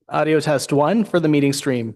Audio test one for the meeting stream.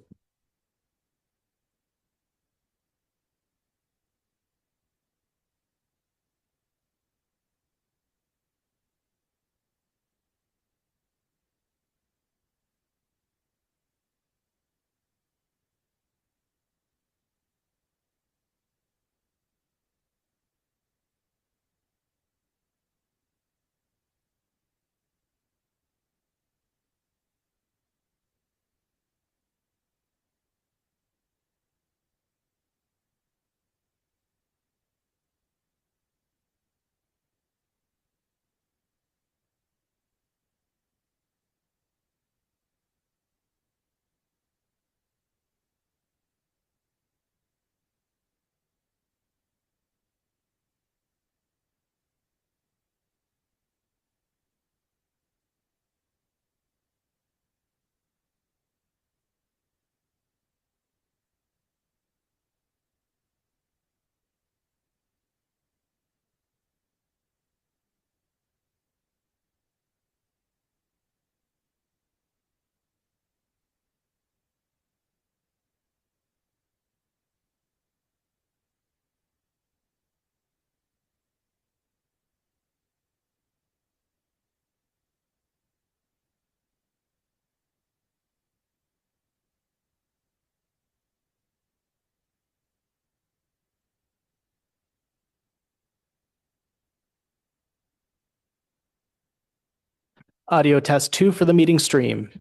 Audio test two for the meeting stream.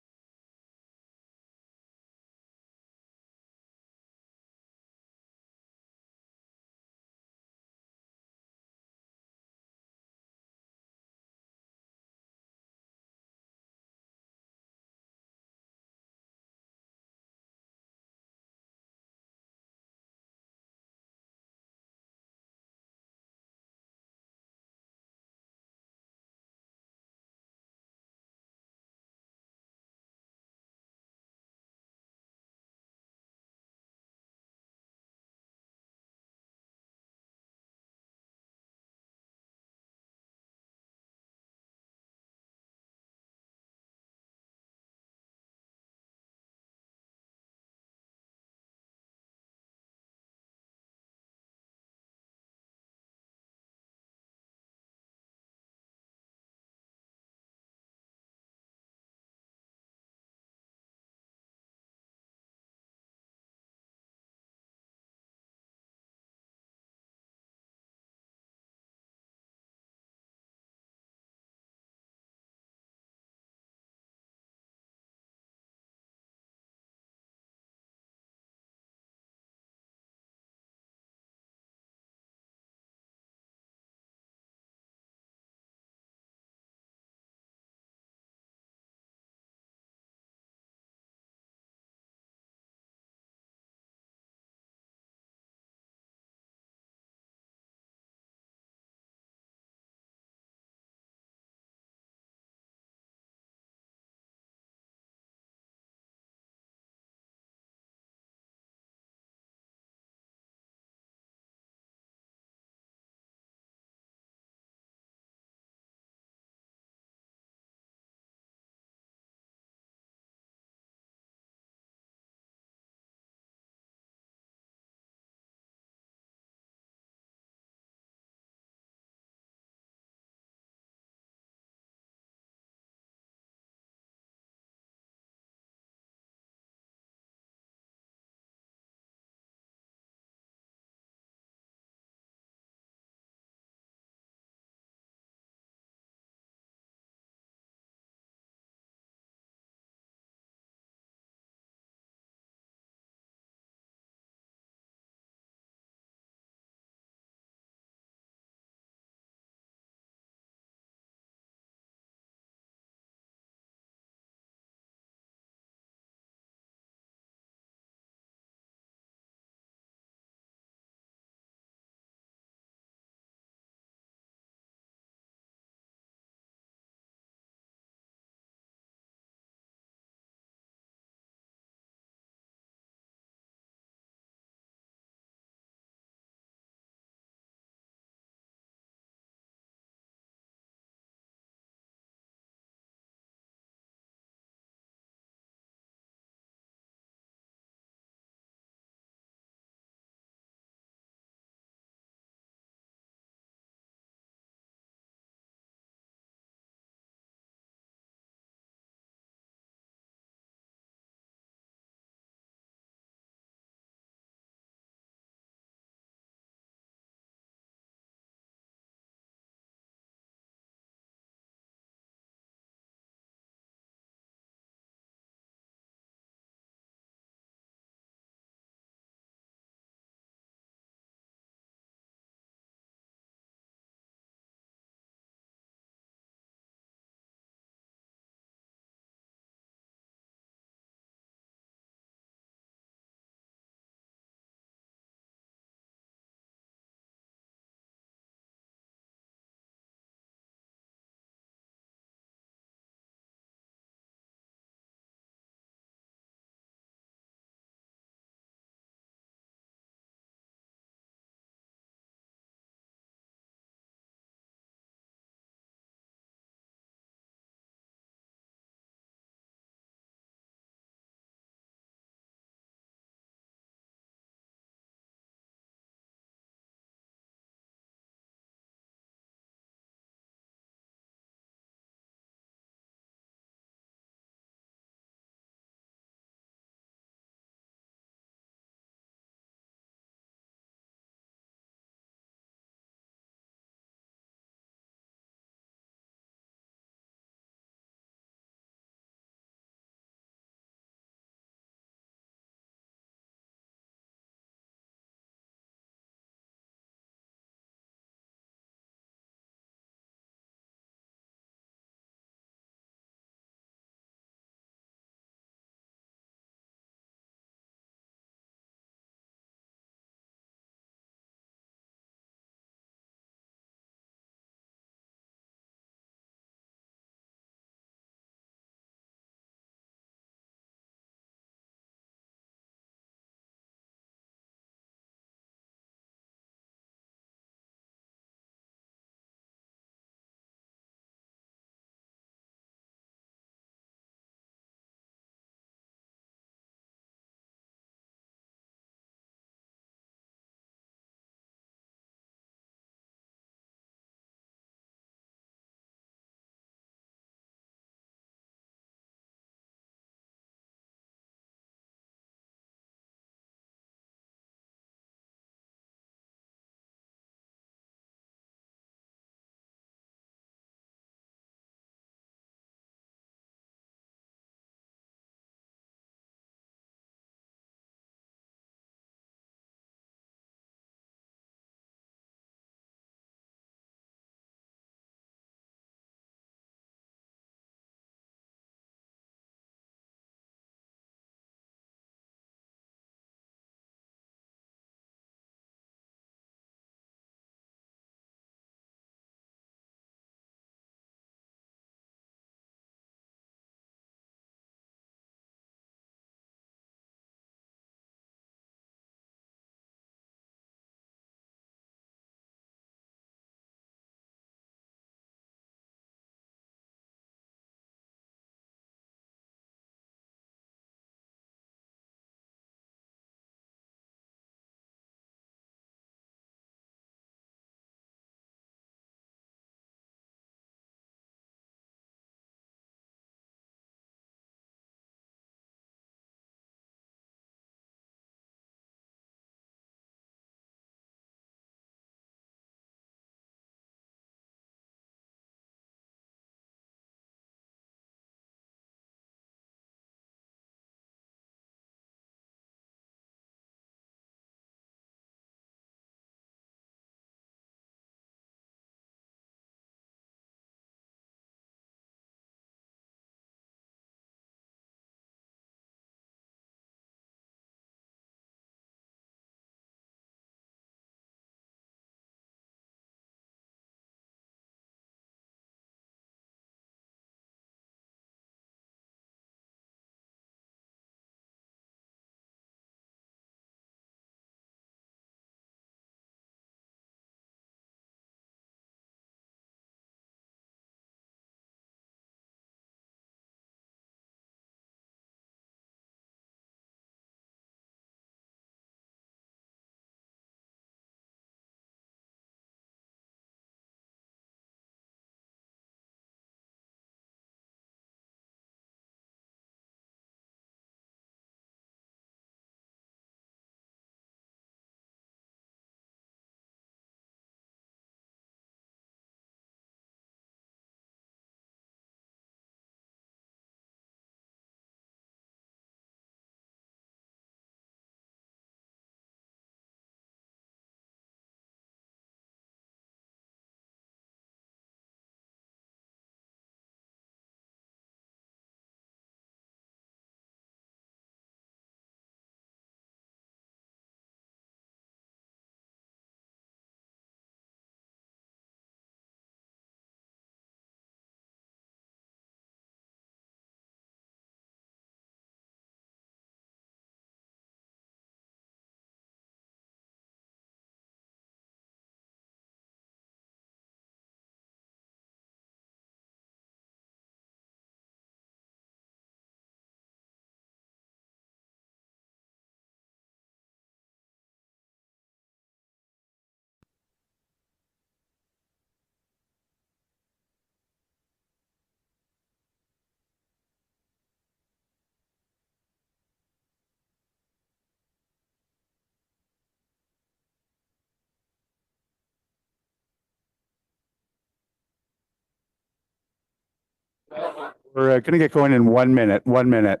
We're going to get going in 1 minute. 1 minute.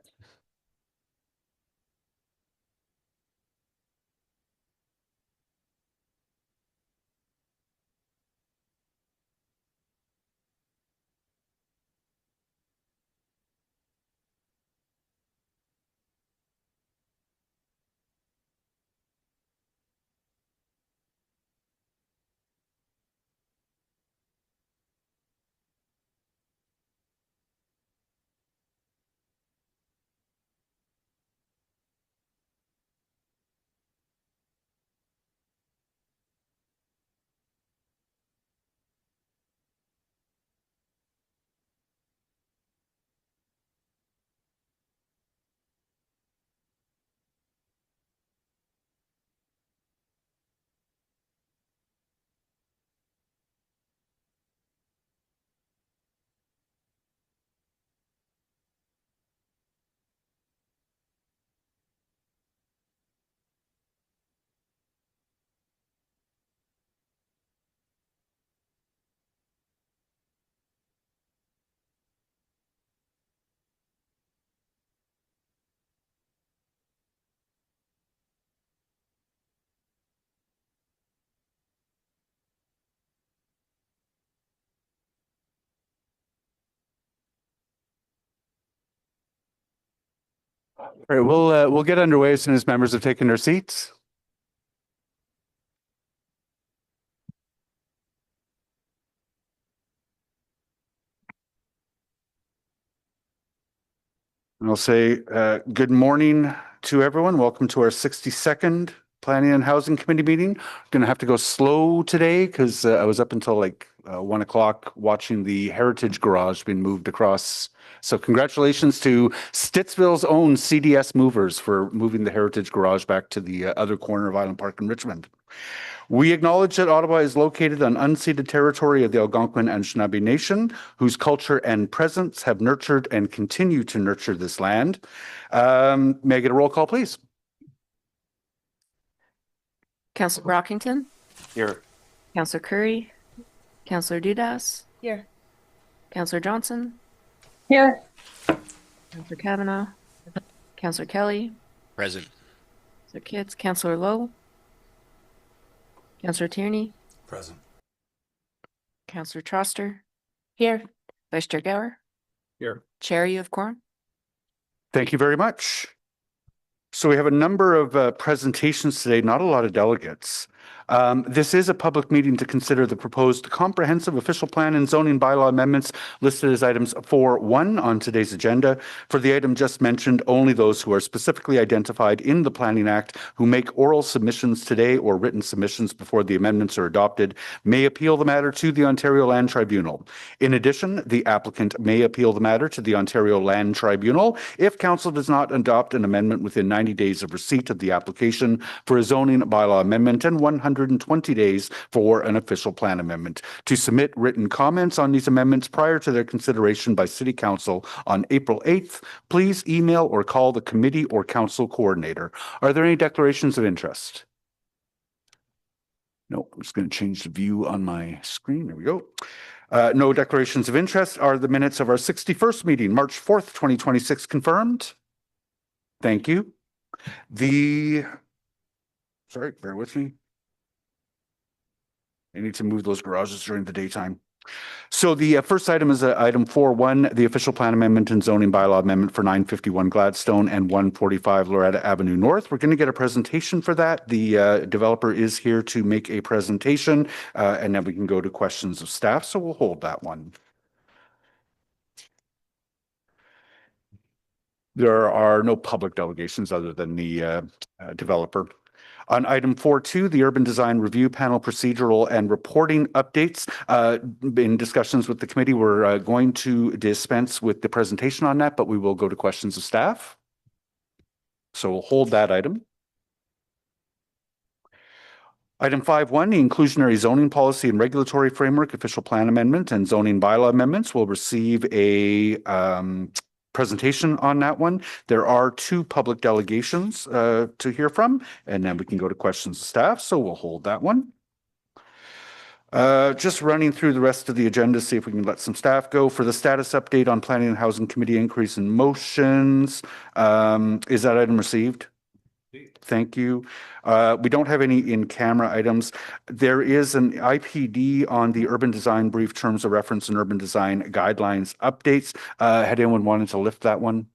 All right, we'll get underway as soon as members have taken their seats. And I'll say good morning to everyone. Welcome to our 62nd Planning and Housing Committee meeting. Going to have to go slow today because I was up until like 1 o'clock watching the Heritage Garage being moved across. So congratulations to Stittsville's own CDS Movers for moving the Heritage Garage back to the other corner of Island Park in Richmond. We acknowledge that Ottawa is located on unceded territory of the Algonquin and Anishinaabe Nation, whose culture and presence have nurtured and continue to nurture this land. May I get a roll call, please? Councillor Brockington, Here. Councillor Curry, Councillor Dudas, Here. Councillor Johnson, Here. Councillor Kavanaugh, Councillor Kelly, Present. Councillor Kitts, Councillor Lowe, Councillor Tierney, Present. Councillor Troster, Here. Vice Chair Gower. Here. Chair, you have quorum. Thank you very much. So we have a number of presentations today, not a lot of delegates. This is a public meeting to consider the proposed comprehensive official plan and zoning bylaw amendments listed as items 4.1 on today's agenda. For the item just mentioned, only those who are specifically identified in the Planning Act who make oral submissions today or written submissions before the amendments are adopted may appeal the matter to the Ontario Land Tribunal. In addition, the applicant may appeal the matter to the Ontario Land Tribunal if Council does not adopt an amendment within 90 days of receipt of the application for a zoning bylaw amendment and 120 days for an official plan amendment. To submit written comments on these amendments prior to their consideration by City Council on April 8th, please email or call the committee or council coordinator. Are there any declarations of interest? No, I'm just going to change the view on my screen. There we go. No declarations of interest. Are the minutes of our 61st meeting, March 4th, 2026 confirmed? Thank you. Sorry, bear with me. I need to move those garages during the daytime. So the first item is item 4.1, the official plan amendment and zoning bylaw amendment for 951 Gladstone and 145 Loretta Avenue North. We're going to get a presentation for that. The developer is here to make a presentation, and then we can go to questions of staff. So we'll hold that one. There are no public delegations other than the developer. On item 4.2, the Urban Design Review Panel procedural and reporting updates. In discussions with the committee, we're going to dispense with the presentation on that, but we will go to questions of staff. So we'll hold that item. Item 5.1, the inclusionary zoning policy and regulatory framework, official plan amendment and zoning bylaw amendments will receive a presentation on that one. There are 2 public delegations to hear from, and then we can go to questions of staff. So we'll hold that one. Just running through the rest of the agenda, see if we can let some staff go. For the status update on Planning and Housing Committee increase in motions, is that item received? Thank you. We don't have any in-camera items. There is an IPD on the urban design brief terms of reference and urban design guidelines updates. Had anyone wanted to lift that one?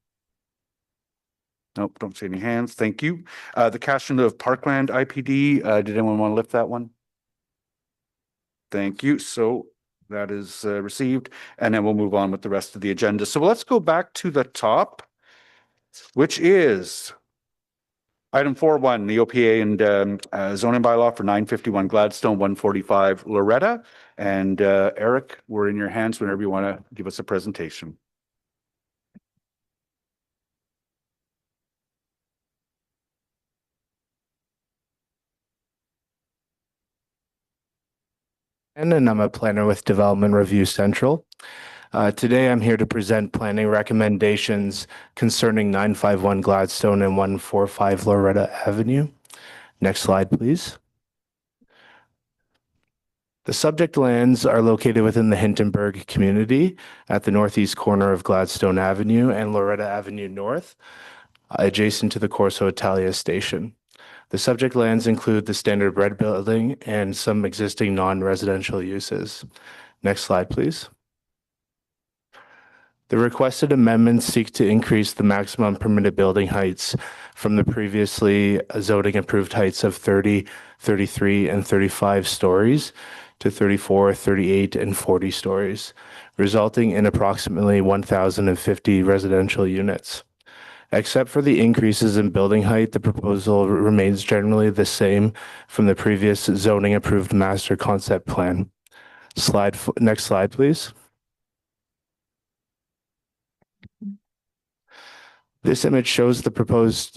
Nope, don't see any hands. Thank you. The Cashman of Parkland IPD, did anyone want to lift that one? Thank you. So that is received, and then we'll move on with the rest of the agenda. So let's go back to the top, which is item 4.1, the OPA and zoning bylaw for 951 Gladstone, 145 Loretta. And Eric, we're in your hands whenever you want to give us a presentation. And I'm a planner with Development Review Central. Today, I'm here to present planning recommendations concerning 951 Gladstone and 145 Loretta Avenue. Next slide, please. The subject lands are located within the Hintonburg community at the northeast corner of Gladstone Avenue and Loretta Avenue North, adjacent to the Corso Italia station. The subject lands include the Standard Bread Building and some existing non-residential uses. Next slide, please. The requested amendments seek to increase the maximum permitted building heights from the previously zoning approved heights of 30, 33, and 35 stories to 34, 38, and 40 stories, resulting in approximately 1,050 residential units. Except for the increases in building height, the proposal remains generally the same from the previous zoning approved master concept plan. Next slide, please. This image shows the proposed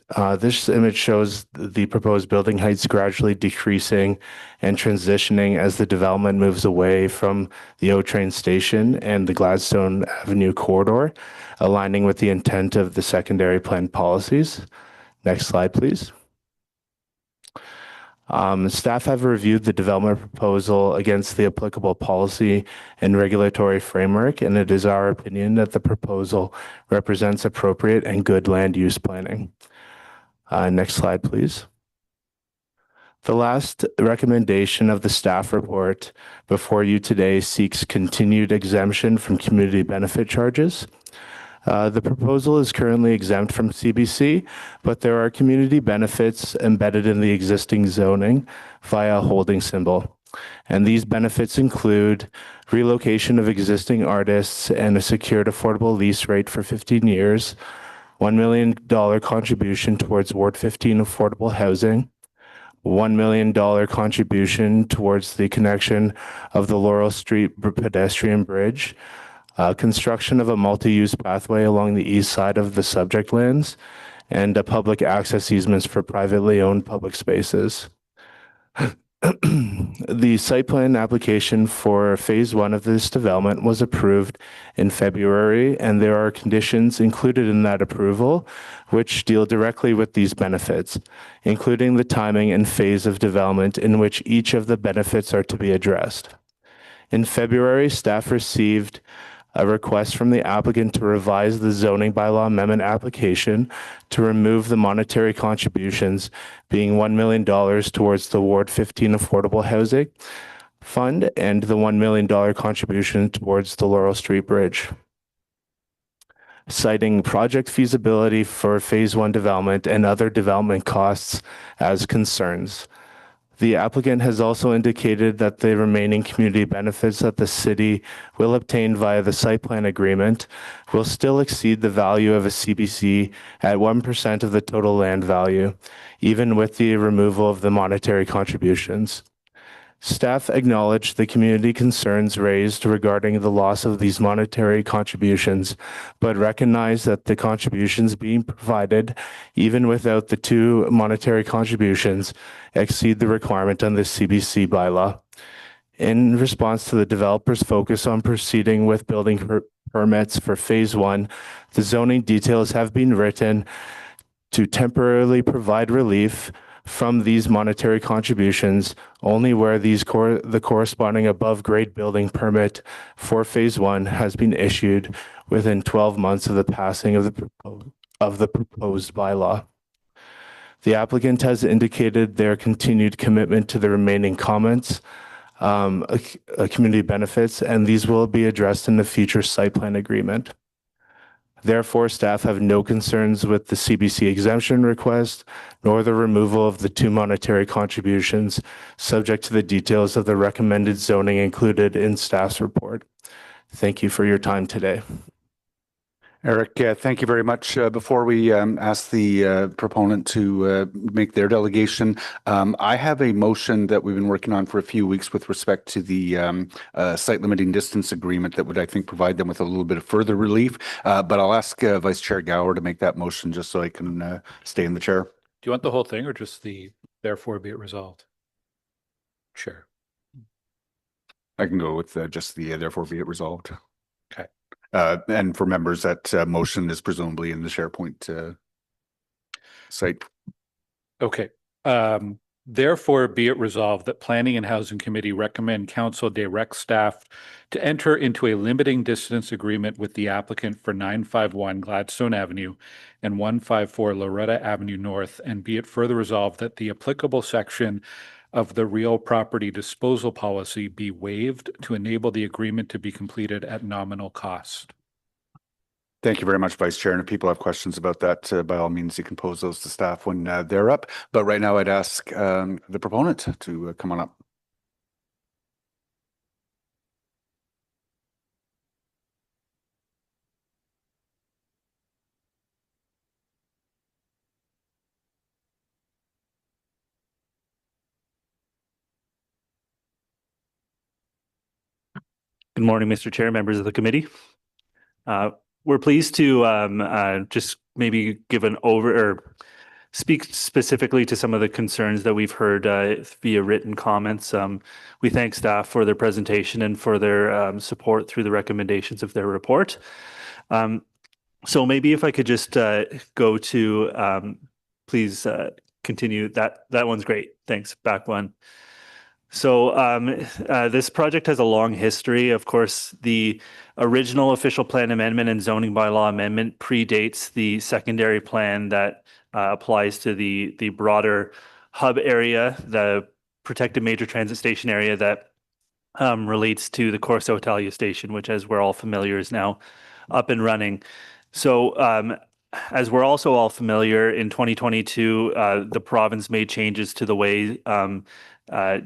building heights gradually decreasing and transitioning as the development moves away from the O train station and the Gladstone Avenue corridor, aligning with the intent of the secondary plan policies. Next slide, please. Staff have reviewed the development proposal against the applicable policy and regulatory framework, and it is our opinion that the proposal represents appropriate and good land use planning. Next slide, please. The last recommendation of the staff report before you today seeks continued exemption from community benefit charges. The proposal is currently exempt from CBC, but there are community benefits embedded in the existing zoning via a holding symbol. And these benefits include relocation of existing artists and a secured affordable lease rate for 15 years, $1 million contribution towards Ward 15 affordable housing, $1 million contribution towards the connection of the Laurel Street pedestrian bridge, construction of a multi-use pathway along the east side of the subject lands, and public access easements for privately owned public spaces. The site plan application for phase 1 of this development was approved in February, and there are conditions included in that approval which deal directly with these benefits, including the timing and phase of development in which each of the benefits are to be addressed. In February, staff received a request from the applicant to revise the zoning bylaw amendment application to remove the monetary contributions, being $1 million towards the Ward 15 Affordable Housing Fund and the $1 million contribution towards the Laurel Street Bridge, citing project feasibility for phase 1 development and other development costs as concerns. The applicant has also indicated that the remaining community benefits that the city will obtain via the site plan agreement will still exceed the value of a CBC at 1% of the total land value, even with the removal of the monetary contributions. Staff acknowledged the community concerns raised regarding the loss of these monetary contributions, but recognized that the contributions being provided, even without the 2 monetary contributions, exceed the requirement on the CBC bylaw. In response to the developer's focus on proceeding with building permits for phase 1, the zoning details have been written to temporarily provide relief from these monetary contributions only where the corresponding above grade building permit for phase 1 has been issued within 12 months of the passing of the proposed bylaw. The applicant has indicated their continued commitment to the remaining comments, community benefits, and these will be addressed in the future site plan agreement. Therefore, staff have no concerns with the CBC exemption request, nor the removal of the 2 monetary contributions, subject to the details of the recommended zoning included in staff's report. Thank you for your time today. Eric, thank you very much. Before we ask the proponent to make their delegation, I have a motion that we've been working on for a few weeks with respect to the site limiting distance agreement that would, I think, provide them with a little bit of further relief. But I'll ask Vice Chair Gower to make that motion just so I can stay in the chair. Do you want the whole thing or just the therefore be it resolved? Sure. I can go with just the therefore be it resolved. Okay. And for members, that motion is presumably in the SharePoint site. Okay. Therefore, be it resolved that Planning and Housing Committee recommend Council direct staff to enter into a limiting distance agreement with the applicant for 951 Gladstone Avenue and 154 Loretta Avenue North, and be it further resolved that the applicable section of the real property disposal policy be waived to enable the agreement to be completed at nominal cost. Thank you very much, Vice Chair. And if people have questions about that, by all means, you can pose those to staff when they're up. But right now, I'd ask the proponent to come on up. Good morning, Mr. Chair, members of the committee. We're pleased to just maybe give speak specifically to some of the concerns that we've heard via written comments. We thank staff for their presentation and for their support through the recommendations of their report. So maybe if I could just go to, please continue. That one's great. Thanks. Back one. So this project has a long history. Of course, the original official plan amendment and zoning bylaw amendment predates the secondary plan that applies to the broader hub area, the protected major transit station area that relates to the Corso Italia station, which, as we're all familiar, is now up and running. So as we're also all familiar, in 2022, the province made changes to the way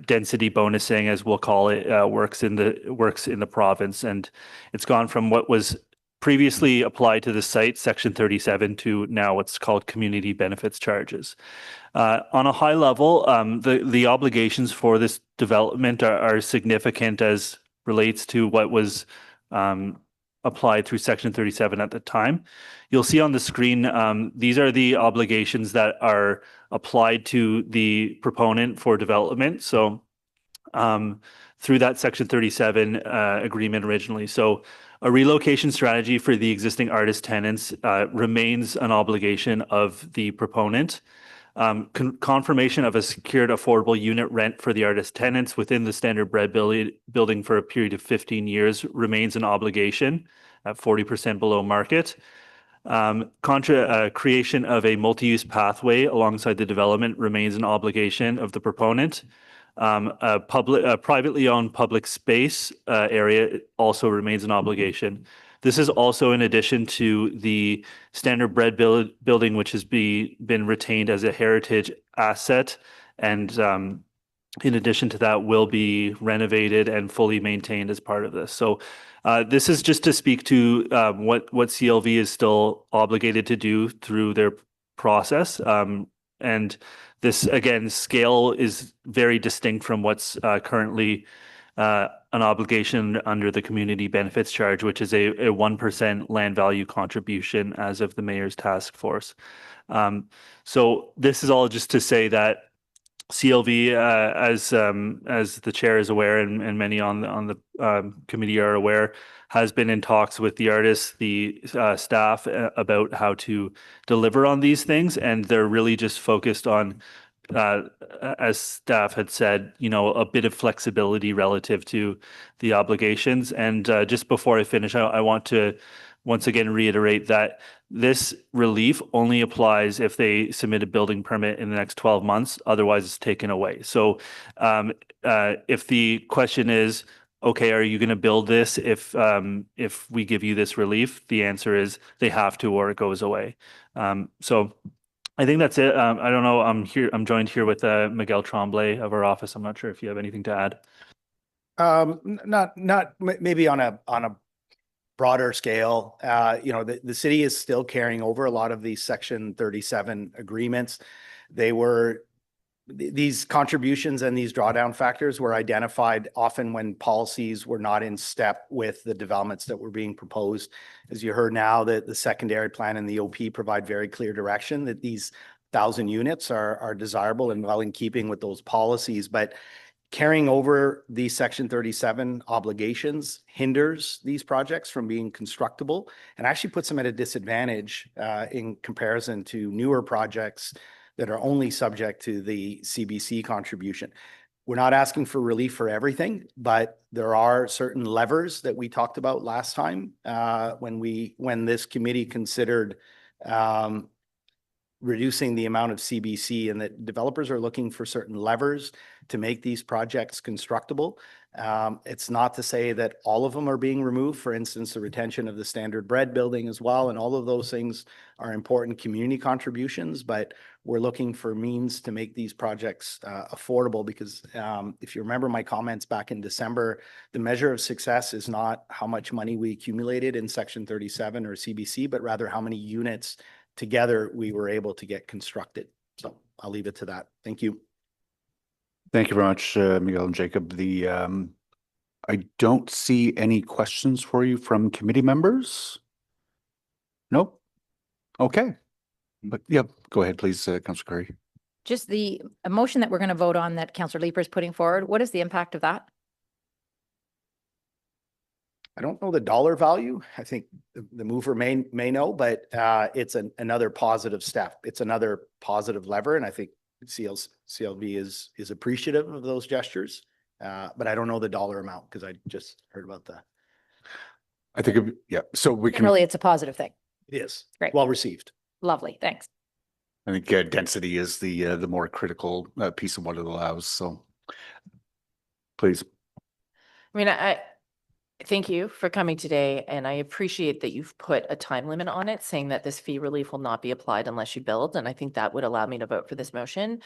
density bonusing, as we'll call it, works in the province, and it's gone from what was previously applied to the site, Section 37, to now what's called community benefits charges. On a high level, the obligations for this development are significant as relates to what was applied through Section 37 at the time. You'll see on the screen, these are the obligations that are applied to the proponent for development. So through that Section 37 agreement originally. So a relocation strategy for the existing artist tenants remains an obligation of the proponent. Confirmation of a secured affordable unit rent for the artist tenants within the standard bread building for a period of 15 years remains an obligation at 40% below market. Creation of a multi-use pathway alongside the development remains an obligation of the proponent. A privately owned public space area also remains an obligation. This is also in addition to the standard bread building, which has been retained as a heritage asset, and in addition to that, will be renovated and fully maintained as part of this. So this is just to speak to what CLV is still obligated to do through their process. And this, again, scale is very distinct from what's currently an obligation under the community benefits charge, which is a 1% land value contribution as of the mayor's task force. So this is all just to say that CLV, as the chair is aware, and many on the committee are aware, has been in talks with the artists, the staff about how to deliver on these things, and they're really just focused on as staff had said, a bit of flexibility relative to the obligations. And just before I finish, I want to once again reiterate that this relief only applies if they submit a building permit in the next 12 months. Otherwise, it's taken away. So if the question is, okay, are you going to build this if we give you this relief? The answer is they have to, or it goes away. So I think that's it. I don't know. I'm joined here with Miguel Tremblay of our office. I'm not sure if you have anything to add. Maybe on a broader scale, the city is still carrying over a lot of these Section 37 agreements. These contributions and these drawdown factors were identified often when policies were not in step with the developments that were being proposed. As you heard now, that the secondary plan and the OP provide very clear direction that these 1,000 units are desirable and well in keeping with those policies. But carrying over the Section 37 obligations hinders these projects from being constructible and actually puts them at a disadvantage in comparison to newer projects that are only subject to the CBC contribution. We're not asking for relief for everything, but there are certain levers that we talked about last time when this committee considered reducing the amount of CBC, and that developers are looking for certain levers to make these projects constructible. It's not to say that all of them are being removed. For instance, the retention of the standard bread building as well, and all of those things are important community contributions, but we're looking for means to make these projects affordable because if you remember my comments back in December, the measure of success is not how much money we accumulated in Section 37 or CBC, but rather how many units together we were able to get constructed. So I'll leave it to that. Thank you. Thank you very much, Miguel and Jacob. I don't see any questions for you from committee members. Nope. Okay. But yeah, go ahead, please, Councillor Curry. Just the motion that we're going to vote on that Councillor Leeper is putting forward, what is the impact of that? I don't know the dollar value. I think the mover may know, but it's another positive step. It's another positive lever, and I think CLB is appreciative of those gestures. But I don't know the dollar amount because I just heard about that. I think, yeah. So we can. Really, it's a positive thing. It is Great. Well received. Lovely. Thanks. I think density is the more critical piece of what it allows. So, please. I mean, I thank you for coming today, and I appreciate that you've put a time limit on it, saying that this fee relief will not be applied unless you build, and I think that would allow me to vote for this motion.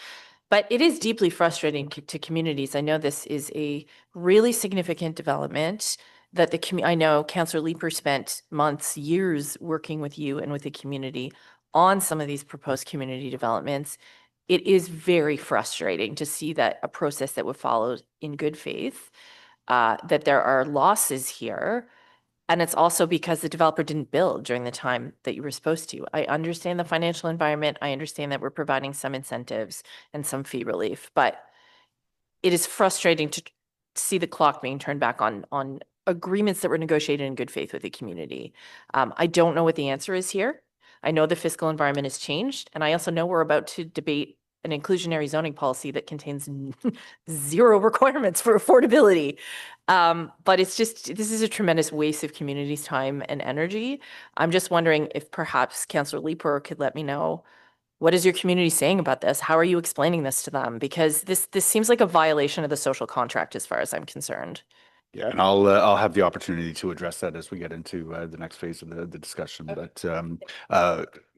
But it is deeply frustrating to communities. I know this is a really significant development that I know Councillor Leeper spent months, years working with you and with the community on some of these proposed community developments. It is very frustrating to see that a process that would follow in good faith, that there are losses here. And it's also because the developer didn't build during the time that you were supposed to. I understand the financial environment. I understand that we're providing some incentives and some fee relief, but it is frustrating to see the clock being turned back on agreements that were negotiated in good faith with the community. I don't know what the answer is here. I know the fiscal environment has changed, and I also know we're about to debate an inclusionary zoning policy that contains zero requirements for affordability. But this is a tremendous waste of community's time and energy. I'm just wondering if perhaps Councillor Leeper could let me know, what is your community saying about this? How are you explaining this to them? Because this seems like a violation of the social contract as far as I'm concerned. Yeah, and I'll have the opportunity to address that as we get into the next phase of the discussion. But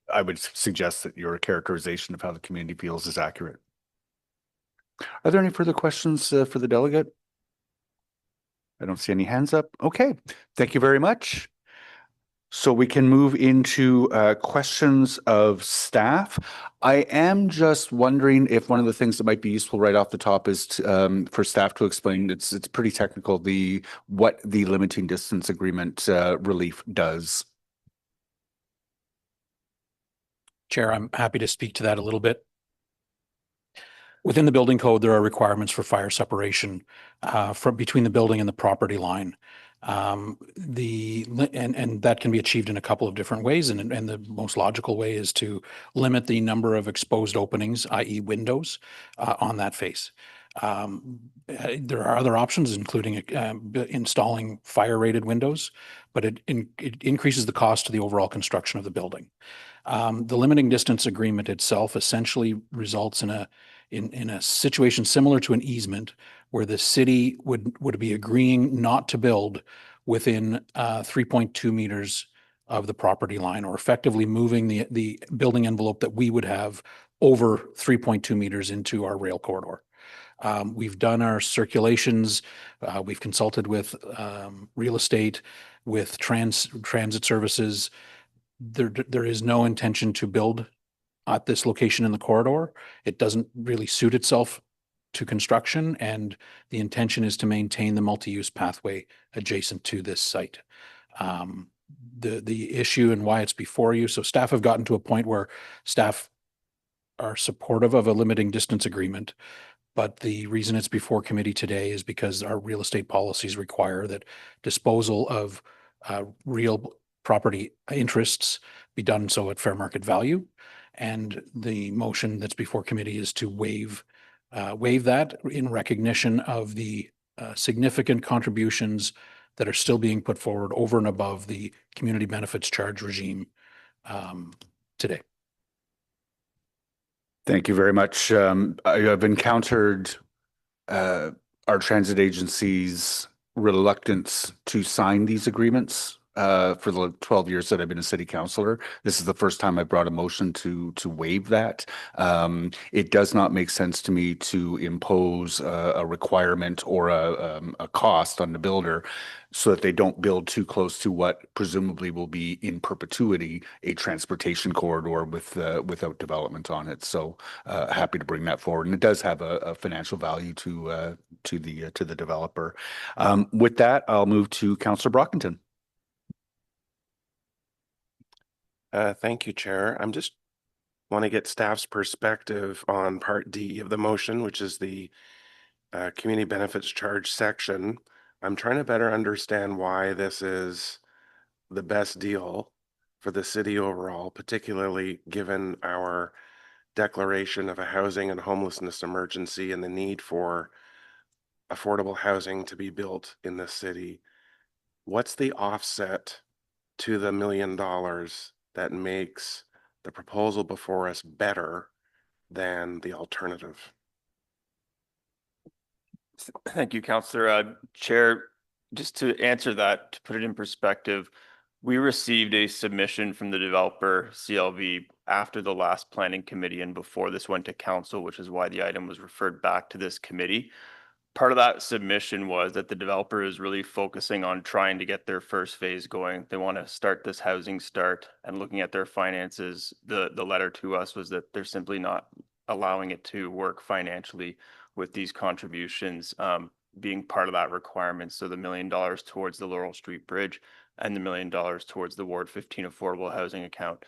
I would suggest that your characterization of how the community feels is accurate. Are there any further questions for the delegate? I don't see any hands up. Okay, thank you very much. So we can move into questions of staff. I am just wondering if one of the things that might be useful right off the top is for staff to explain. It's pretty technical. What the limiting distance agreement relief does. Chair, I'm happy to speak to that a little bit. Within the building code, there are requirements for fire separation from between the building and the property line. And that can be achieved in a couple of different ways. And the most logical way is to limit the number of exposed openings, i.e. windows, on that face. There are other options, including installing fire-rated windows, but it increases the cost to the overall construction of the building. The limiting distance agreement itself essentially results in a situation similar to an easement, where the city would be agreeing not to build within 3.2 meters of the property line, or effectively moving the building envelope that we would have over 3.2 meters into our rail corridor. We've done our circulations. We've consulted with real estate, with transit services. There is no intention to build at this location in the corridor. It doesn't really suit itself to construction, and the intention is to maintain the multi-use pathway adjacent to this site. The issue and why it's before you, so staff have gotten to a point where staff are supportive of a limiting distance agreement, but the reason it's before committee today is because our real estate policies require that disposal of real property interests be done so at fair market value. And the motion that's before committee is to waive that in recognition of the significant contributions that are still being put forward over and above the community benefits charge regime today. Thank you very much. I've encountered our transit agency's reluctance to sign these agreements for the 12 years that I've been a city councilor. This is the first time I brought a motion to waive that. It does not make sense to me to impose a requirement or a cost on the builder so that they don't build too close to what presumably will be in perpetuity a transportation corridor without development on it. So happy to bring that forward, and it does have a financial value to the developer. With that, I'll move to Councillor Brockington. Thank you, Chair. I'm just want to get staff's perspective on Part D of the motion, which is the community benefits charge section. I'm trying to better understand why this is the best deal for the city overall, particularly given our declaration of a housing and homelessness emergency and the need for affordable housing to be built in the city. What's the offset to the $1 million that makes the proposal before us better than the alternative? Thank you, Councillor. Chair, just to answer that, to put it in perspective, we received a submission from the developer CLV after the last planning committee and before this went to council, which is why the item was referred back to this committee. Part of that submission was that the developer is really focusing on trying to get their first phase going. They want to start this housing start, and looking at their finances, the letter to us was that they're simply not allowing it to work financially with these contributions being part of that requirement. So the $1 million towards the Laurel Street Bridge and the $1 million towards the Ward 15 affordable housing account.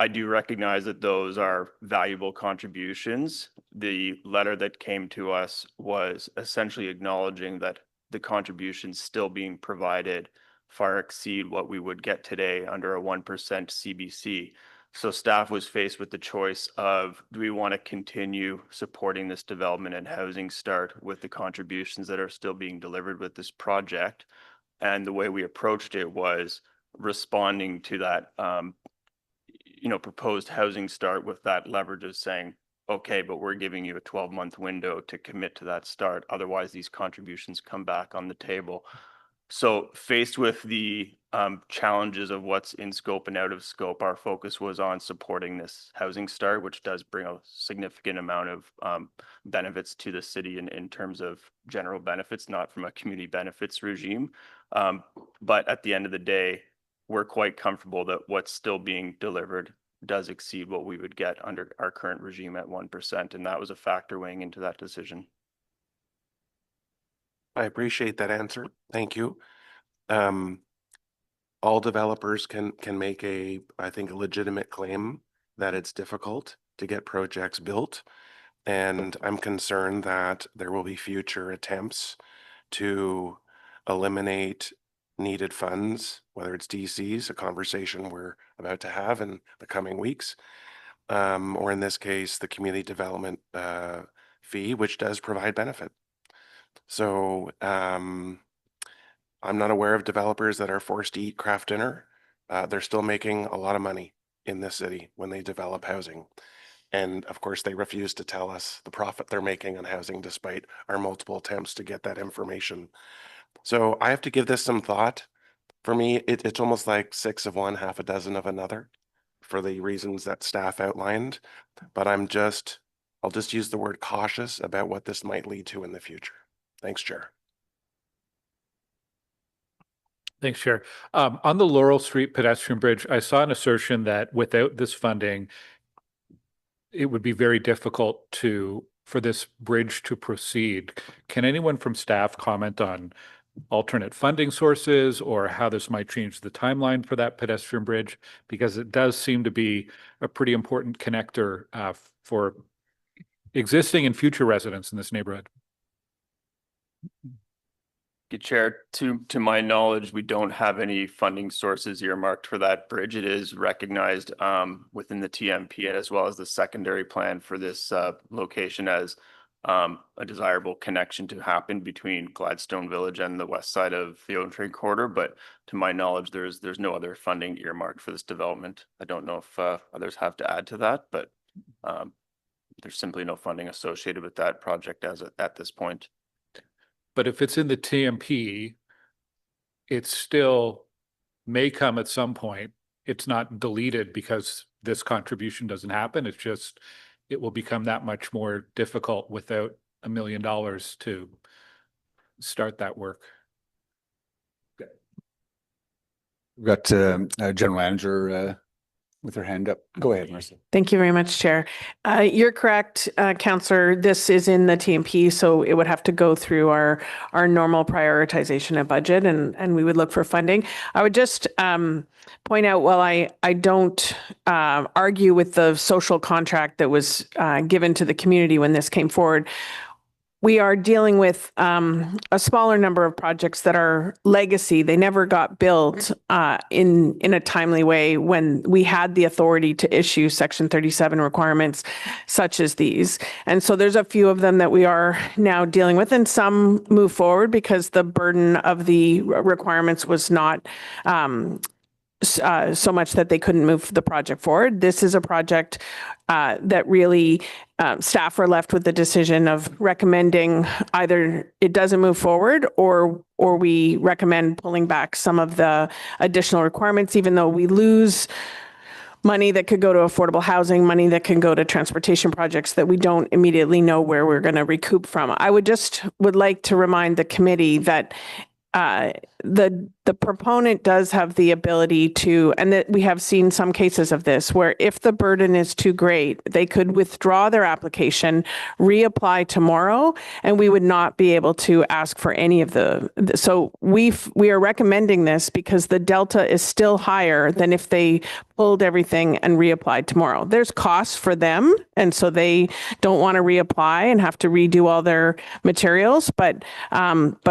I do recognize that those are valuable contributions. The letter that came to us was essentially acknowledging that the contributions still being provided far exceed what we would get today under a 1% CBC. So staff was faced with the choice of, do we want to continue supporting this development and housing start with the contributions that are still being delivered with this project? And the way we approached it was responding to that proposed housing start with that leverage of saying, okay, but we're giving you a 12-month window to commit to that start. Otherwise, these contributions come back on the table. So faced with the challenges of what's in scope and out of scope, our focus was on supporting this housing start, which does bring a significant amount of benefits to the city in terms of general benefits, not from a community benefits regime. But at the end of the day, we're quite comfortable that what's still being delivered does exceed what we would get under our current regime at 1%. And that was a factor weighing into that decision. I appreciate that answer. Thank you. All developers can make I think, a legitimate claim that it's difficult to get projects built. And I'm concerned that there will be future attempts to eliminate needed funds, whether it's DCs, a conversation we're about to have in the coming weeks, or in this case, the community development fee, which does provide benefit. So I'm not aware of developers that are forced to eat craft dinner. They're still making a lot of money in this city when they develop housing. And of course, they refuse to tell us the profit they're making on housing despite our multiple attempts to get that information. So I have to give this some thought. For me, it's almost like 6 of one, half a dozen of another for the reasons that staff outlined. But I'll just use the word cautious about what this might lead to in the future. Thanks, Chair. Thanks, Chair. On the Laurel Street pedestrian bridge, I saw an assertion that without this funding, it would be very difficult for this bridge to proceed. Can anyone from staff comment on alternate funding sources or how this might change the timeline for that pedestrian bridge? Because it does seem to be a pretty important connector for existing and future residents in this neighborhood. Chair, to my knowledge, we don't have any funding sources earmarked for that bridge. It is recognized within the TMP as well as the secondary plan for this location as a desirable connection to happen between Gladstone Village and the west side of the Ocean Trade Corridor. But to my knowledge, there's no other funding earmarked for this development. I don't know if others have to add to that, but there's simply no funding associated with that project at this point. But if it's in the TMP, it still may come at some point. It's not deleted because this contribution doesn't happen. It's just, it will become that much more difficult without $1 million to start that work. We've got General Manager with her hand up. Go ahead, Marissa. Thank you very much, Chair. You're correct, Councillor. This is in the TMP, so it would have to go through our normal prioritization of budget, and we would look for funding. I would just point out, while I don't argue with the social contract that was given to the community when this came forward, we are dealing with a smaller number of projects that are legacy. They never got built in a timely way when we had the authority to issue Section 37 requirements such as these. And so there's a few of them that we are now dealing with, and some move forward because the burden of the requirements was not so much that they couldn't move the project forward. This is a project that really staff are left with the decision of recommending either it doesn't move forward or we recommend pulling back some of the additional requirements, even though we lose money that could go to affordable housing, money that can go to transportation projects that we don't immediately know where we're going to recoup from. I would like to remind the committee that the proponent does have the ability to, and that we have seen some cases of this, where if the burden is too great, they could withdraw their application, reapply tomorrow, and we would not be able to ask for any of so we are recommending this because the delta is still higher than if they pulled everything and reapplied tomorrow. There's costs for them, and so they don't want to reapply and have to redo all their materials, but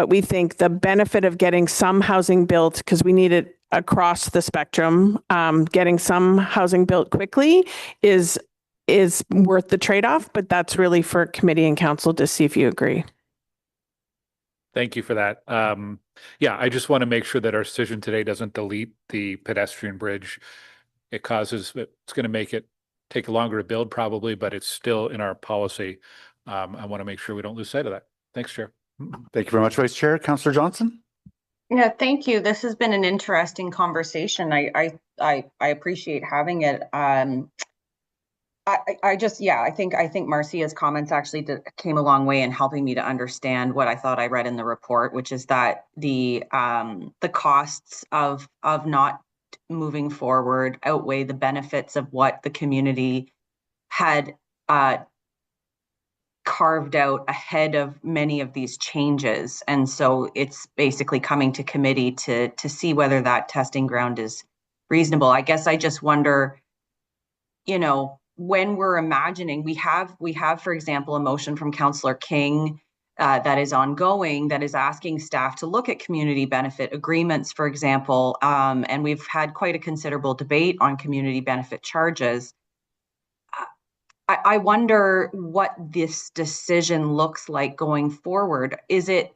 we think the benefit of getting some housing built, because we need it across the spectrum, getting some housing built quickly is worth the trade-off, but that's really for committee and council to see if you agree. Thank you for that. Yeah, I just want to make sure that our decision today doesn't delete the pedestrian bridge. It's going to make it take longer to build probably, but it's still in our policy. I want to make sure we don't lose sight of that. Thanks, Chair. Thank you very much, Vice Chair. Councillor Johnson. Yeah, thank you. This has been an interesting conversation. I appreciate having it. I think Marcia's comments actually came a long way in helping me to understand what I thought I read in the report, which is that the costs of not moving forward outweigh the benefits of what the community had carved out ahead of many of these changes. And so it's basically coming to committee to see whether that testing ground is reasonable. I guess I just wonder, when we're imagining, we have, for example, a motion from Councillor King that is ongoing, that is asking staff to look at community benefit agreements, for example. And we've had quite a considerable debate on community benefit charges. I wonder what this decision looks like going forward. Is it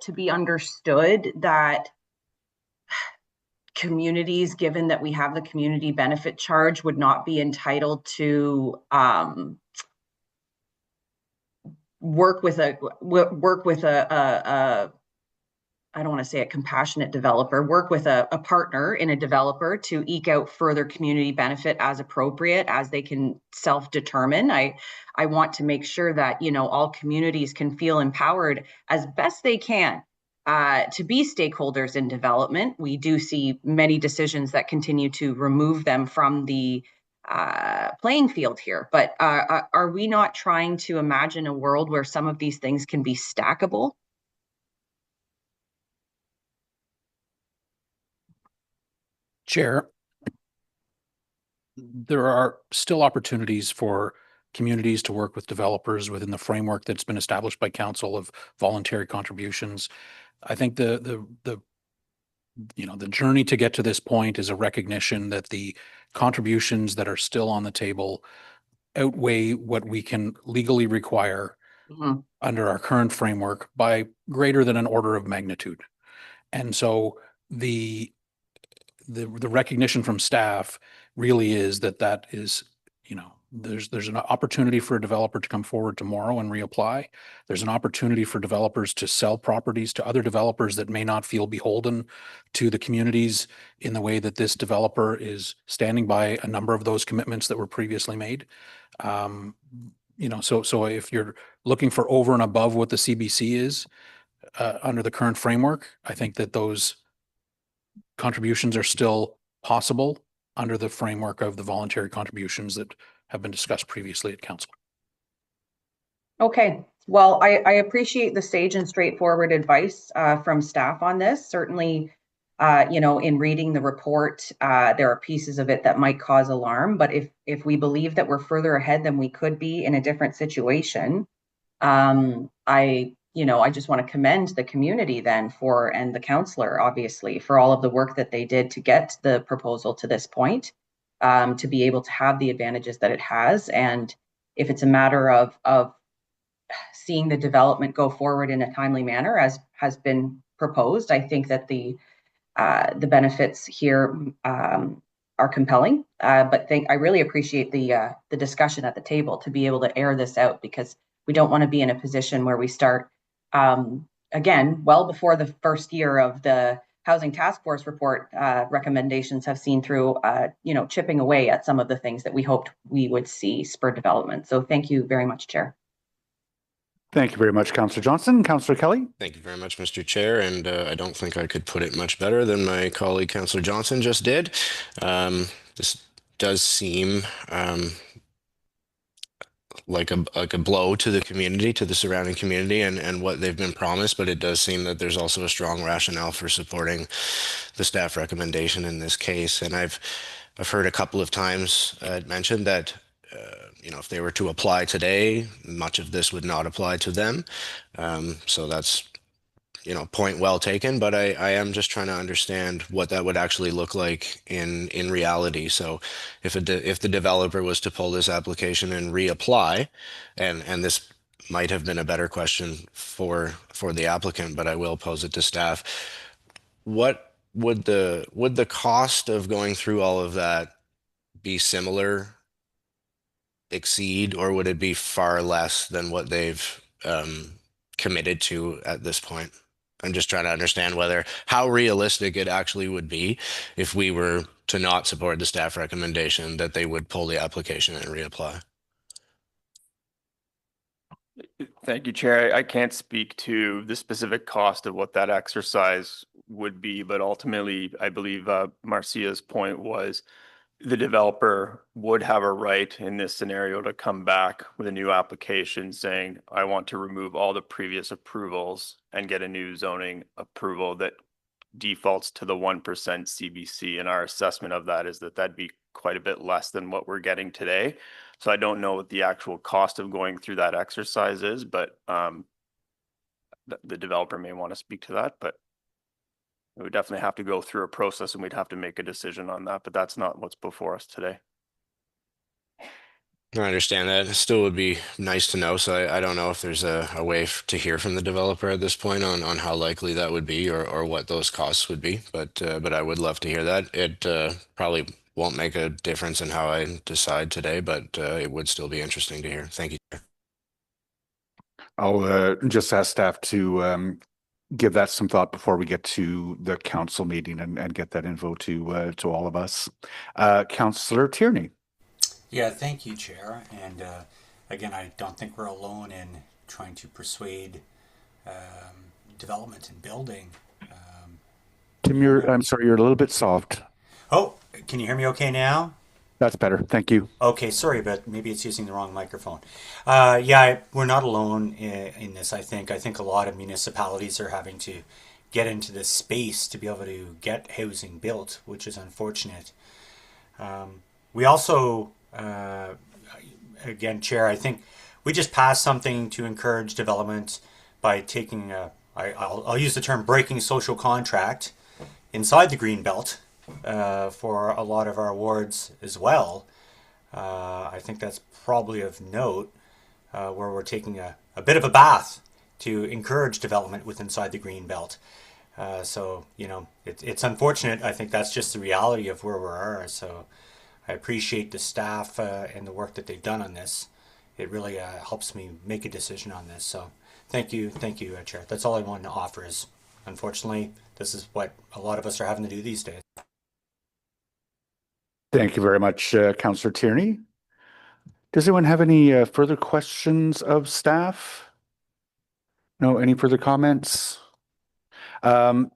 to be understood that communities, given that we have the community benefit charge, would not be entitled to work with a I don't want to say a compassionate developer, work with a partner in a developer to eke out further community benefit as appropriate, as they can self-determine. I want to make sure that, you know, all communities can feel empowered as best they can to be stakeholders in development. We do see many decisions that continue to remove them from the playing field here. But are we not trying to imagine a world where some of these things can be stackable? Chair, there are still opportunities for communities to work with developers within the framework that's been established by council of voluntary contributions. I think the journey to get to this point is a recognition that the contributions that are still on the table outweigh what we can legally require under our current framework by greater than an order of magnitude. And so the recognition from staff really is that is, you know, there's an opportunity for a developer to come forward tomorrow and reapply. There's an opportunity for developers to sell properties to other developers that may not feel beholden to the communities in the way that this developer is standing by a number of those commitments that were previously made. You know, so if you're looking for over and above what the CBC is under the current framework, I think that those contributions are still possible under the framework of the voluntary contributions that have been discussed previously at council. Okay, well, I appreciate the sage and straightforward advice from staff on this. Certainly, you know, in reading the report, there are pieces of it that might cause alarm, but if we believe that we're further ahead than we could be in a different situation, I just want to commend the community then and the councillor, obviously, for all of the work that they did to get the proposal to this point, to be able to have the advantages that it has. And if it's a matter of seeing the development go forward in a timely manner, as has been proposed, I think that the benefits here are compelling. But I really appreciate the discussion at the table to be able to air this out, because we don't want to be in a position where we start again, well before the first year of the Housing Task Force report recommendations have seen through, chipping away at some of the things that we hoped we would see spur development. So thank you very much, Chair. Thank you very much, Councillor Johnson. Councillor Kelly. Thank you very much, Mr. Chair. And I don't think I could put it much better than my colleague, Councillor Johnson, just did. This does seem like a blow to the community, to the surrounding community and what they've been promised, but it does seem that there's also a strong rationale for supporting the staff recommendation in this case. And I've heard a couple of times mentioned that if they were to apply today, much of this would not apply to them. So that's, point well taken, but I am just trying to understand what that would actually look like in reality. So if the developer was to pull this application and reapply, and this might have been a better question for the applicant, but I will pose it to staff. What would the cost of going through all of that be similar, exceed, or would it be far less than what they've committed to at this point? I'm just trying to understand how realistic it actually would be if we were to not support the staff recommendation, that they would pull the application and reapply. Thank you, Chair. I can't speak to the specific cost of what that exercise would be, but ultimately, I believe Marcia's point was the developer would have a right in this scenario to come back with a new application saying, I want to remove all the previous approvals and get a new zoning approval that defaults to the 1% CBC. And our assessment of that is that that'd be quite a bit less than what we're getting today. So I don't know what the actual cost of going through that exercise is, but the developer may want to speak to that, but we would definitely have to go through a process and we'd have to make a decision on that, but that's not what's before us today. I understand that. It still would be nice to know. So I don't know if there's a way to hear from the developer at this point on how likely that would be or what those costs would be. But I would love to hear that. It probably won't make a difference in how I decide today, but it would still be interesting to hear. Thank you. I'll just ask staff to give that some thought before we get to the council meeting and get that info to all of us. Councillor Tierney. Yeah, thank you, Chair. And again, I don't think we're alone in trying to persuade development and building. Tim, I'm sorry, you're a little bit soft. Oh, can you hear me okay now? That's better. Thank you. Okay, sorry, but maybe it's using the wrong microphone. Yeah, we're not alone in this, I think. I think a lot of municipalities are having to get into this space to be able to get housing built, which is unfortunate. We also, again, Chair, I think we just passed something to encourage development by taking, I'll use the term breaking social contract inside the green belt for a lot of our wards as well. I think that's probably of note where we're taking a bit of a bath to encourage development with inside the green belt. So, you know, it's unfortunate. I think that's just the reality of where we are. So I appreciate the staff and the work that they've done on this. It really helps me make a decision on this. So thank you, Chair. That's all I wanted to offer is, unfortunately, this is what a lot of us are having to do these days. Thank you very much, Councillor Tierney. Does anyone have any further questions of staff? No, any further comments?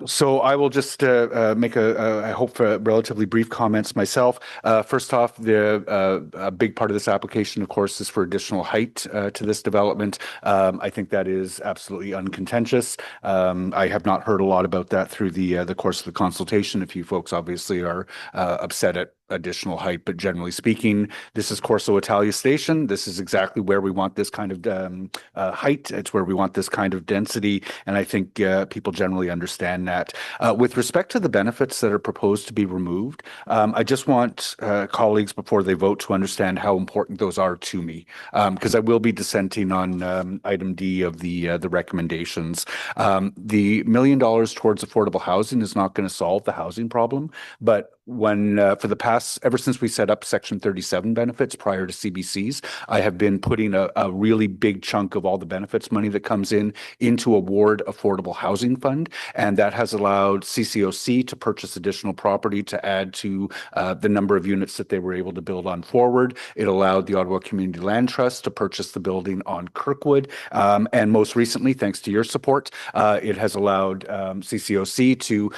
So I will just make I hope relatively brief comments myself. First off, a big part of this application, of course, is for additional height to this development. I think that is absolutely uncontentious. I have not heard a lot about that through the course of the consultation. A few folks obviously are upset at additional height, but generally speaking, this is Corso Italia Station. This is exactly where we want this kind of height. It's where we want this kind of density, and I think people generally understand that. With respect to the benefits that are proposed to be removed, I just want colleagues before they vote to understand how important those are to me, because I will be dissenting on item D of the recommendations. The $1 million towards affordable housing is not going to solve the housing problem, but when for the past, ever since we set up Section 37 benefits prior to CBCs, I have been putting a really big chunk of all the benefits money that comes in into a ward affordable housing fund, and that has allowed CCOC to purchase additional property to add to the number of units that they were able to build on forward. It allowed the Ottawa Community Land Trust to purchase the building on Kirkwood, and most recently, thanks to your support, it has allowed CCOC to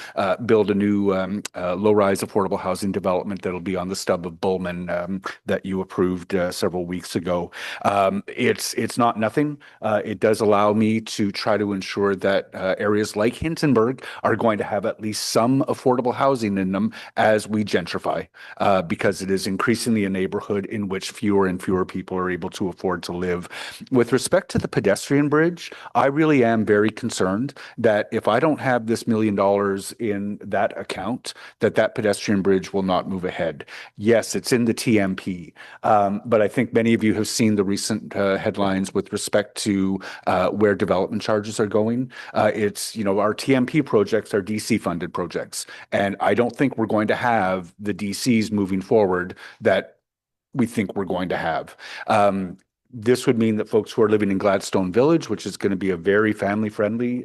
build a new low-rise affordable housing development that'll be on the stub of Bullman that you approved several weeks ago. It's not nothing. It does allow me to try to ensure that areas like Hintonburg are going to have at least some affordable housing in them as we gentrify, because it is increasingly a neighborhood in which fewer and fewer people are able to afford to live. With respect to the pedestrian bridge, I really am very concerned that if I don't have this $1 million in that account, that pedestrian bridge will not move ahead. Yes, it's in the TMP, but I think many of you have seen the recent headlines with respect to where development charges are going. It's, you know, our TMP projects are DC funded projects, and I don't think we're going to have the DCs moving forward that we think we're going to have. This would mean that folks who are living in Gladstone Village, which is going to be a very family-friendly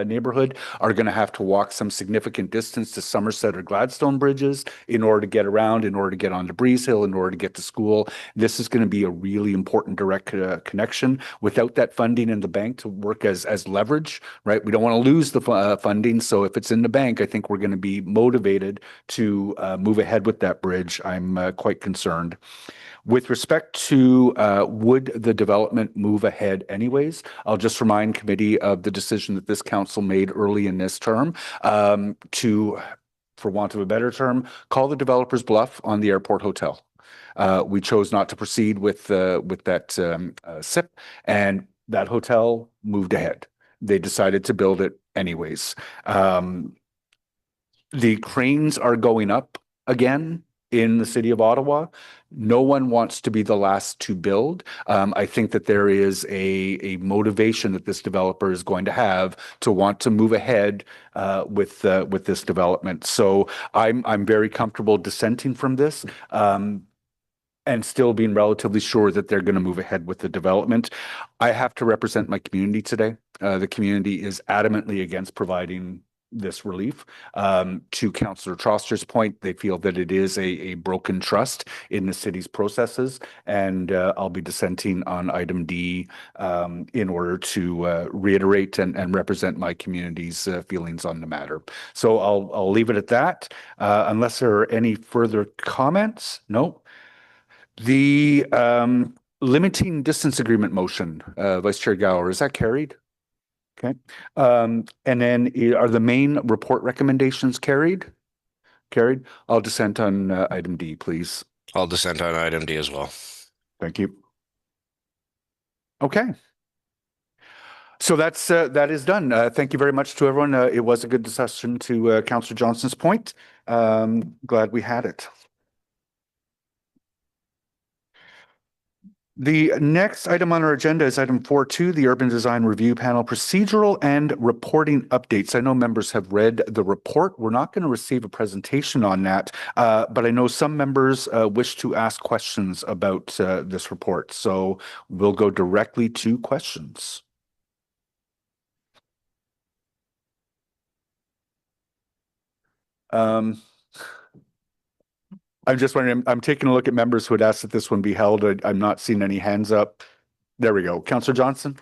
neighborhood, are going to have to walk some significant distance to Somerset or Gladstone bridges in order to get around, in order to get onto Breeze Hill, in order to get to school. This is going to be a really important direct connection. Without that funding in the bank to work as leverage, right? We don't want to lose the funding. So if it's in the bank, I think we're going to be motivated to move ahead with that bridge. I'm quite concerned. With respect to would the development move ahead anyways, I'll just remind committee of the decision that this council made early in this term to, for want of a better term, call the developer's bluff on the airport hotel. We chose not to proceed with that SIP, and that hotel moved ahead. They decided to build it anyways. The cranes are going up again in the city of Ottawa. No one wants to be the last to build. I think that there is a motivation that this developer is going to have to want to move ahead with this development. So I'm very comfortable dissenting from this. And still being relatively sure that they're going to move ahead with the development. I have to represent my community today. The community is adamantly against providing this relief. To Councillor Troster's point, they feel that it is a broken trust in the city's processes, and I'll be dissenting on item D in order to reiterate and represent my community's feelings on the matter. So I'll leave it at that, unless there are any further comments. No. The limiting distance agreement motion, Vice Chair Gower, is that carried? Okay. And then are the main report recommendations carried? Carried. I'll dissent on item D, please. I'll dissent on item D as well. Thank you. Okay. So that is done. Thank you very much to everyone. It was a good discussion to Councillor Johnson's point. Glad we had it. The next item on our agenda is item 4.2, the Urban Design Review Panel procedural and reporting updates. I know members have read the report. We're not going to receive a presentation on that, but I know some members wish to ask questions about this report. So we'll go directly to questions. I'm just wondering, I'm taking a look at members who had asked that this one be held. I'm not seeing any hands up. There we go. Councillor Johnson.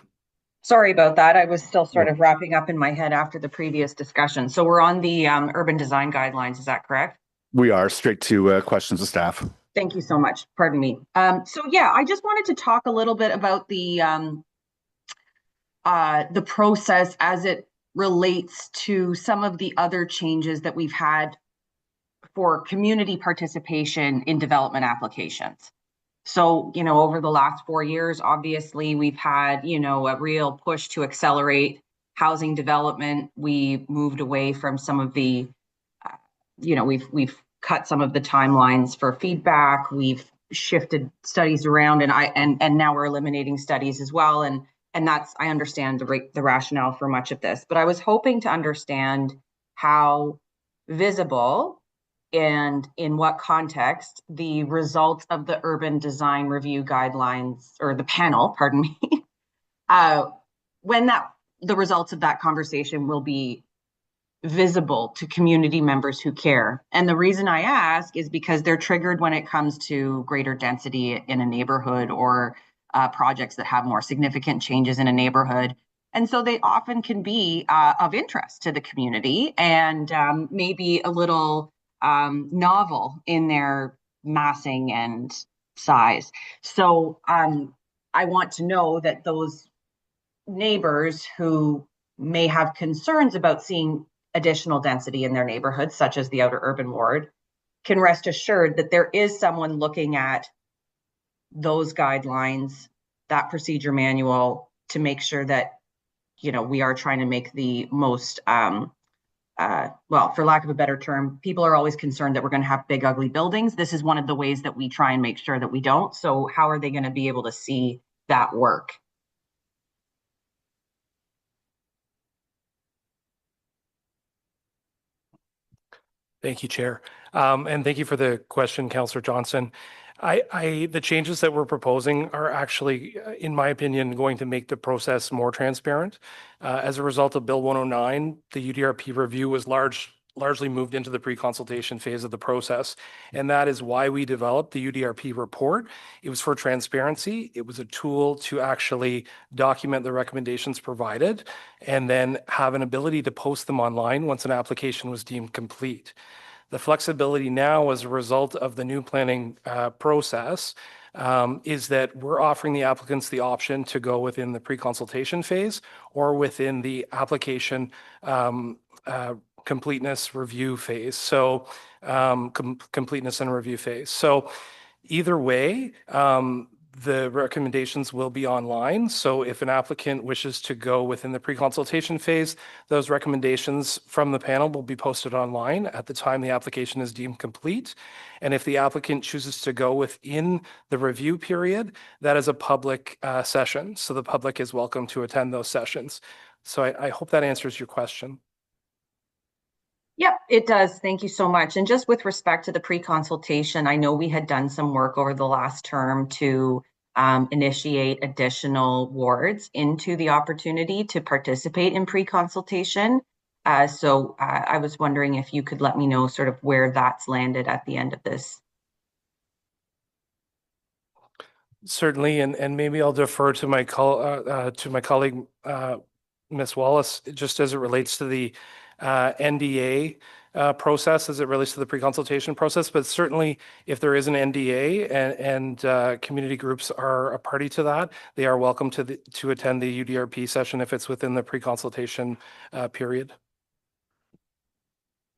Sorry about that. I was still sort of wrapping up in my head after the previous discussion. So we're on the urban design guidelines. Is that correct? We are straight to questions of staff. Thank you so much. Pardon me. So yeah, I just wanted to talk a little bit about the process as it relates to some of the other changes that we've had for community participation in development applications. So, you know, over the last 4 years, obviously, we've had, you know, a real push to accelerate housing development. We moved away from some of the, you know, we've cut some of the timelines for feedback. We've shifted studies around, and now we're eliminating studies as well. And that's, I understand the rationale for much of this, but I was hoping to understand how visible and in what context the results of the urban design review guidelines, or the panel, pardon me, when the results of that conversation will be visible to community members who care. And the reason I ask is because they're triggered when it comes to greater density in a neighborhood, or projects that have more significant changes in a neighborhood. And so they often can be of interest to the community, and maybe a little novel in their massing and size. So I want to know that those neighbors who may have concerns about seeing additional density in their neighborhood, such as the outer urban ward, can rest assured that there is someone looking at those guidelines, that procedure manual, to make sure that, you know, we are trying to make the most well, for lack of a better term, people are always concerned that we're going to have big, ugly buildings. This is one of the ways that we try and make sure that we don't. So how are they going to be able to see that work? Thank you, Chair. And thank you for the question, Councillor Johnson. The changes that we're proposing are actually, in my opinion, going to make the process more transparent. As a result of Bill 109, the UDRP review was largely moved into the pre-consultation phase of the process. And that is why we developed the UDRP report. It was for transparency. It was a tool to actually document the recommendations provided, and then have an ability to post them online once an application was deemed complete. The flexibility now, as a result of the new planning process, is that we're offering the applicants the option to go within the pre-consultation phase or within the application completeness review phase. So completeness and review phase. So either way, the recommendations will be online. So if an applicant wishes to go within the pre-consultation phase, those recommendations from the panel will be posted online at the time the application is deemed complete. And if the applicant chooses to go within the review period, that is a public session. So the public is welcome to attend those sessions. So I hope that answers your question. Yep, it does. Thank you so much. And just with respect to the pre-consultation, I know we had done some work over the last term to initiate additional wards into the opportunity to participate in pre-consultation. So I was wondering if you could let me know sort of where that's landed at the end of this. Certainly, and maybe I'll defer to my colleague, Ms. Wallace, just as it relates to the NDA process, as it relates to the pre-consultation process. But certainly, if there is an NDA and community groups are a party to that, they are welcome to attend the UDRP session if it's within the pre-consultation period.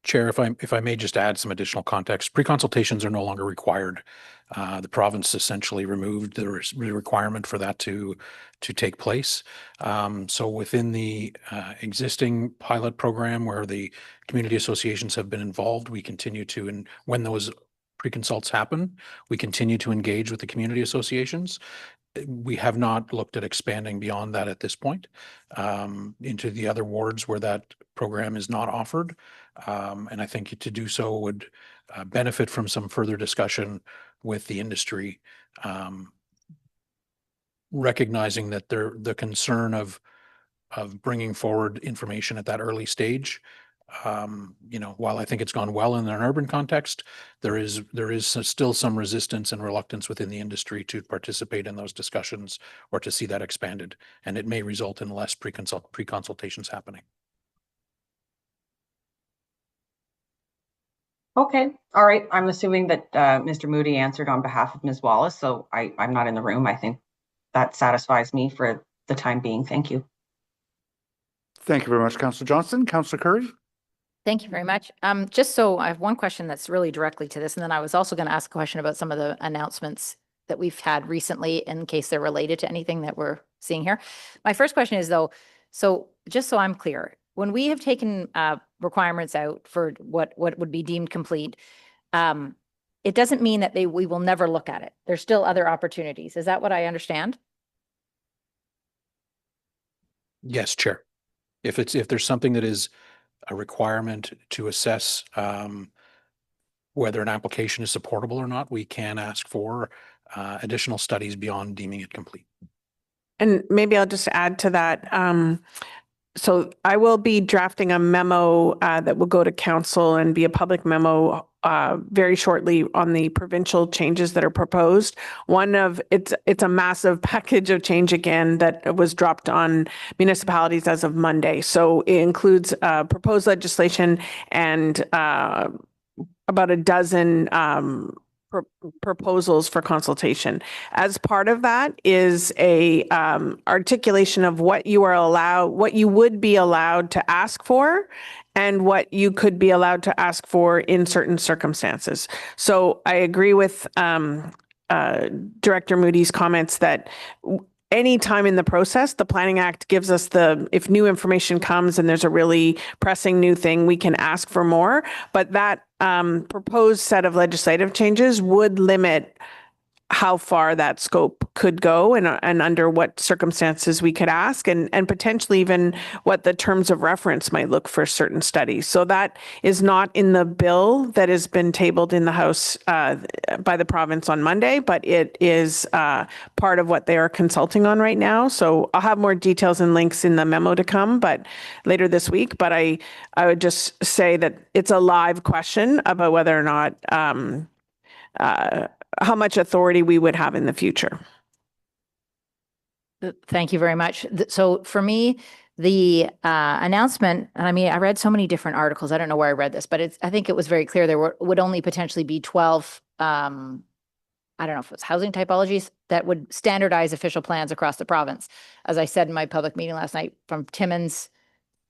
Chair, if I may just add some additional context, pre-consultations are no longer required. The province essentially removed the requirement for that to take place. So within the existing pilot program where the community associations have been involved, we continue to, and when those pre-consults happen, we continue to engage with the community associations. We have not looked at expanding beyond that at this point into the other wards where that program is not offered. And I think to do so would benefit from some further discussion with the industry, recognizing that the concern of bringing forward information at that early stage, while I think it's gone well in an urban context, there is still some resistance and reluctance within the industry to participate in those discussions or to see that expanded, and it may result in less pre-consultations happening. Okay, all right. I'm assuming that Mr. Moody answered on behalf of Ms. Wallace, so I'm not in the room. I think that satisfies me for the time being. Thank you. Thank you very much, Councillor Johnson. Councillor Curry? Thank you very much. Just so I have one question that's really directly to this, and then I was also going to ask a question about some of the announcements that we've had recently in case they're related to anything that we're seeing here. My first question is though, so just so I'm clear, when we have taken requirements out for what would be deemed complete, it doesn't mean that we will never look at it. There's still other opportunities. Is that what I understand? Yes, Chair. If there's something that is a requirement to assess whether an application is supportable or not, we can ask for additional studies beyond deeming it complete. And maybe I'll just add to that. So I will be drafting a memo that will go to council and be a public memo very shortly on the provincial changes that are proposed. It's a massive package of change again that was dropped on municipalities as of Monday. So it includes proposed legislation and about a dozen proposals for consultation. As part of that is a articulation of what you would be allowed to ask for and what you could be allowed to ask for in certain circumstances. So I agree with Director Moody's comments that any time in the process, the Planning Act gives us if new information comes and there's a really pressing new thing, we can ask for more. But that proposed set of legislative changes would limit how far that scope could go and under what circumstances we could ask and potentially even what the terms of reference might look for certain studies. So that is not in the bill that has been tabled in the House by the province on Monday, but it is part of what they are consulting on right now. So I'll have more details and links in the memo to come, but later this week. But I would just say that it's a live question about whether or not how much authority we would have in the future. Thank you very much. So for me, the announcement, and I mean, I read so many different articles. I don't know where I read this, but I think it was very clear there would only potentially be 12, I don't know if it's housing typologies that would standardize official plans across the province. As I said in my public meeting last night, from Timmins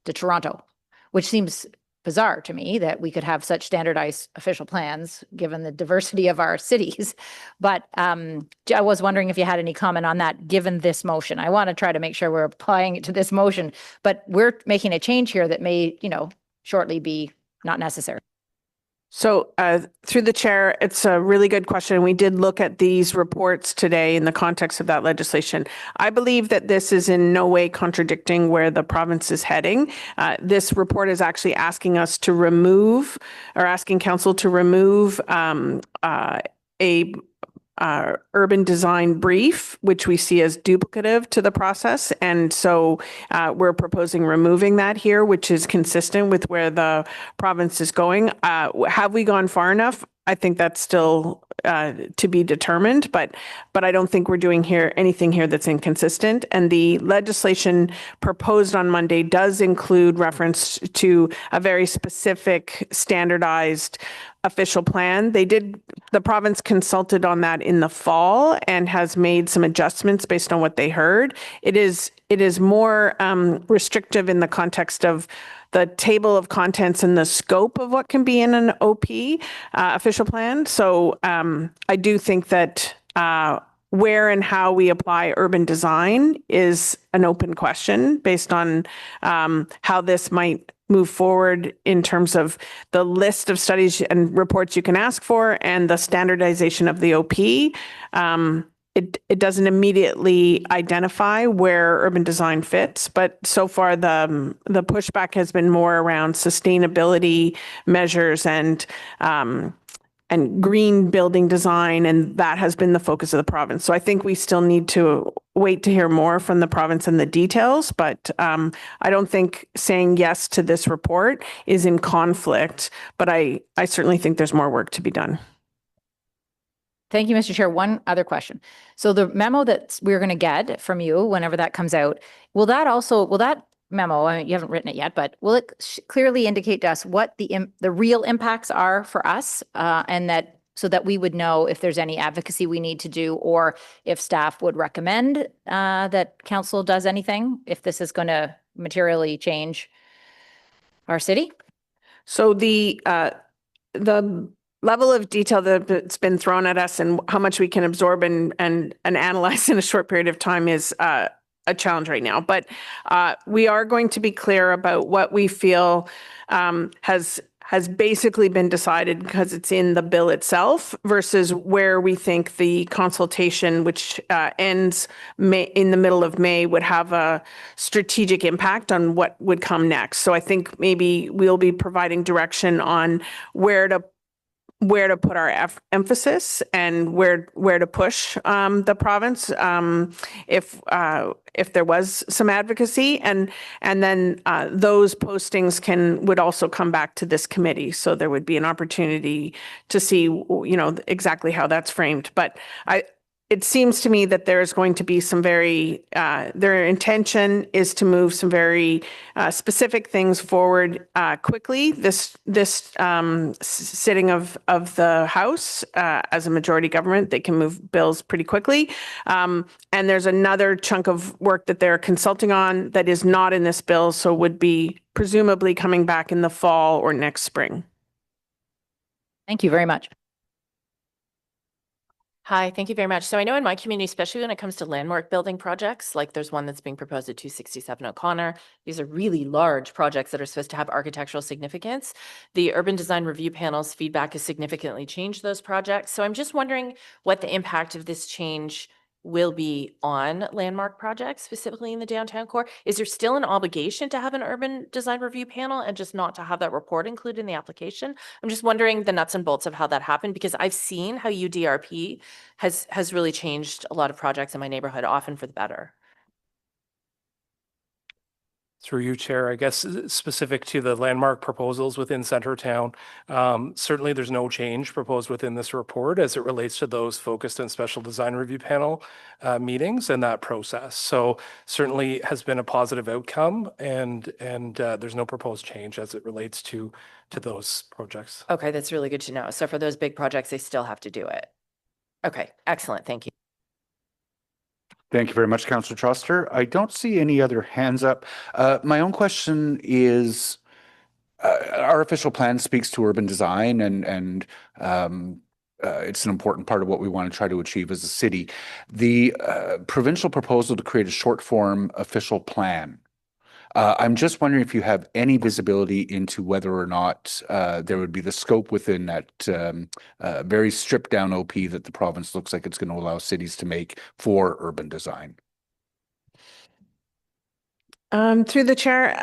to Toronto, which seems bizarre to me that we could have such standardized official plans given the diversity of our cities. But I was wondering if you had any comment on that, given this motion. I want to try to make sure we're applying it to this motion, but we're making a change here that may, shortly be not necessary. So through the chair, it's a really good question. We did look at these reports today in the context of that legislation. I believe that this is in no way contradicting where the province is heading. This report is actually asking us to remove, or asking council to remove a urban design brief, which we see as duplicative to the process. And so we're proposing removing that here, which is consistent with where the province is going. Have we gone far enough? I think that's still to be determined, but I don't think we're doing anything here that's inconsistent. And the legislation proposed on Monday does include reference to a very specific standardized official plan. The province consulted on that in the fall and has made some adjustments based on what they heard. It is more restrictive in the context of the table of contents and the scope of what can be in an OP official plan. So I do think that where and how we apply urban design is an open question based on how this might move forward in terms of the list of studies and reports you can ask for and the standardization of the OP. It doesn't immediately identify where urban design fits, but so far the pushback has been more around sustainability measures and green building design, and that has been the focus of the province. So I think we still need to wait to hear more from the province and the details, but I don't think saying yes to this report is in conflict, but I certainly think there's more work to be done. Thank you, Mr. Chair. One other question. So the memo that we're going to get from you, whenever that comes out, will that memo, I mean, you haven't written it yet, but will it clearly indicate to us what the real impacts are for us, and that so that we would know if there's any advocacy we need to do, or if staff would recommend that council does anything, if this is going to materially change our city? So the level of detail that's been thrown at us and how much we can absorb and analyze in a short period of time is a challenge right now. But we are going to be clear about what we feel has basically been decided because it's in the bill itself versus where we think the consultation, which ends in the middle of May, would have a strategic impact on what would come next. So I think maybe we'll be providing direction on where to put our emphasis and where to push the province if there was some advocacy, and then those postings would also come back to this committee, so there would be an opportunity to see exactly how that's framed. But it seems to me that there's going to be some their intention is to move some very specific things forward quickly. This sitting of the House as a majority government, they can move bills pretty quickly. And there's another chunk of work that they're consulting on that is not in this bill, so would be presumably coming back in the fall or next spring. Thank you very much. Hi, thank you very much. So I know in my community, especially when it comes to landmark building projects, like there's one that's being proposed at 267 O'Connor. These are really large projects that are supposed to have architectural significance. The Urban Design Review Panel's feedback has significantly changed those projects. So I'm just wondering what the impact of this change will be on landmark projects, specifically in the downtown core. Is there still an obligation to have an urban design review panel and just not to have that report included in the application? I'm just wondering the nuts and bolts of how that happened, because I've seen how UDRP has really changed a lot of projects in my neighborhood, often for the better. Through you, Chair, I guess specific to the landmark proposals within Centertown, certainly there's no change proposed within this report as it relates to those focused and special design review panel meetings and that process. So certainly has been a positive outcome, and there's no proposed change as it relates to those projects. Okay, that's really good to know. So for those big projects, they still have to do it. Okay, excellent. Thank you. Thank you very much, Councillor Troster. I don't see any other hands up. My own question is, our official plan speaks to urban design and it's an important part of what we want to try to achieve as a city. The provincial proposal to create a short form official plan. I'm just wondering if you have any visibility into whether or not there would be the scope within that very stripped down OP that the province looks like it's going to allow cities to make for urban design. Through the chair,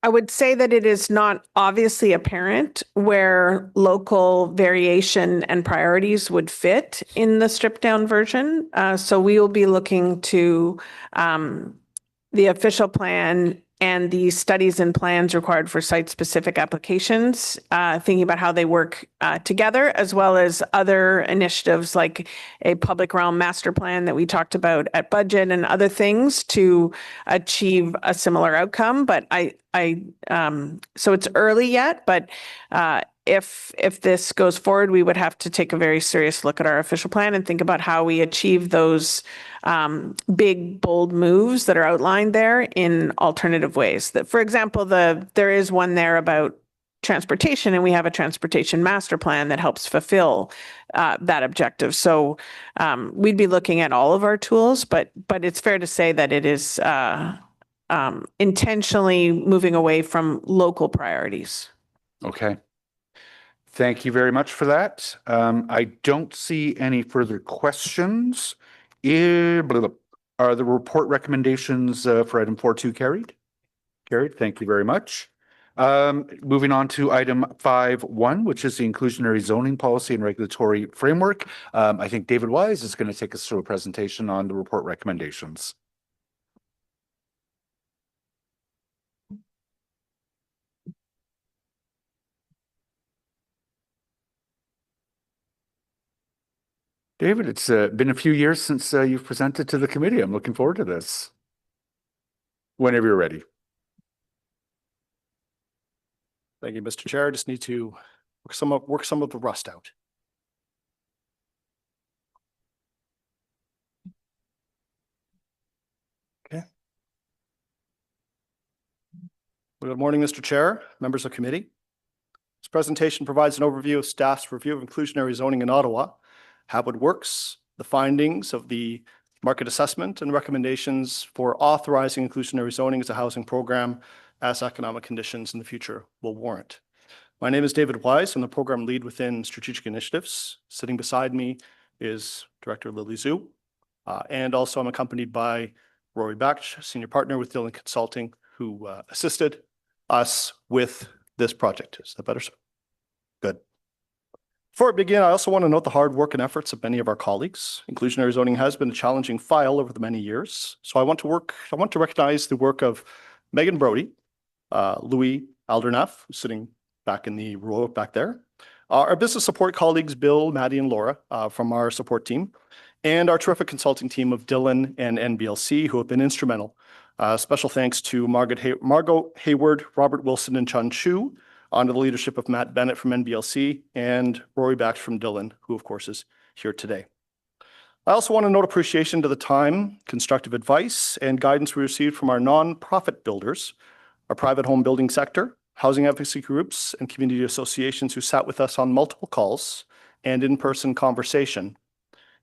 I would say that it is not obviously apparent where local variation and priorities would fit in the stripped down version. So we will be looking to the official plan and the studies and plans required for site-specific applications, thinking about how they work together, as well as other initiatives like a public realm master plan that we talked about at budget and other things to achieve a similar outcome. But so it's early yet, but if this goes forward, we would have to take a very serious look at our official plan and think about how we achieve those big, bold moves that are outlined there in alternative ways. That, for example, there is one there about transportation, and we have a transportation master plan that helps fulfill that objective. So we'd be looking at all of our tools, but it's fair to say that it is intentionally moving away from local priorities. Okay. Thank you very much for that. I don't see any further questions. Are the report recommendations for item 4.2 carried? Carried. Thank you very much. Moving on to item 5.1, which is the inclusionary zoning policy and regulatory framework. I think David Wise is going to take us through a presentation on the report recommendations. David, it's been a few years since you've presented to the committee. I'm looking forward to this. Whenever you're ready. Thank you, Mr. Chair. I just need to work some of the rust out. Okay. Well, good morning, Mr. Chair, members of committee. This presentation provides an overview of staff's review of inclusionary zoning in Ottawa, how it works, the findings of the market assessment, and recommendations for authorizing inclusionary zoning as a housing program as economic conditions in the future will warrant. My name is David Wise. I'm the program lead within Strategic Initiatives. Sitting beside me is Director Lily Zhu, and also I'm accompanied by Rory Bach, Senior Partner with Dillon Consulting, who assisted us with this project. Is that better, sir? Good. Before I begin, I also want to note the hard work and efforts of many of our colleagues. Inclusionary zoning has been a challenging file over the many years. So I want to recognize the work of Megan Brody, Louis Alderneff, who's sitting back in the row back there, our business support colleagues, Bill, Maddie, and Laura from our support team, and our terrific consulting team of Dillon and NBLC, who have been instrumental. Special thanks to Margot Hayward, Robert Wilson, and Chun Chu, under the leadership of Matt Bennett from NBLC and Rory Bach from Dillon, who of course is here today. I also want to note appreciation to the time, constructive advice, and guidance we received from our nonprofit builders, our private home building sector, housing advocacy groups, and community associations who sat with us on multiple calls and in-person conversation,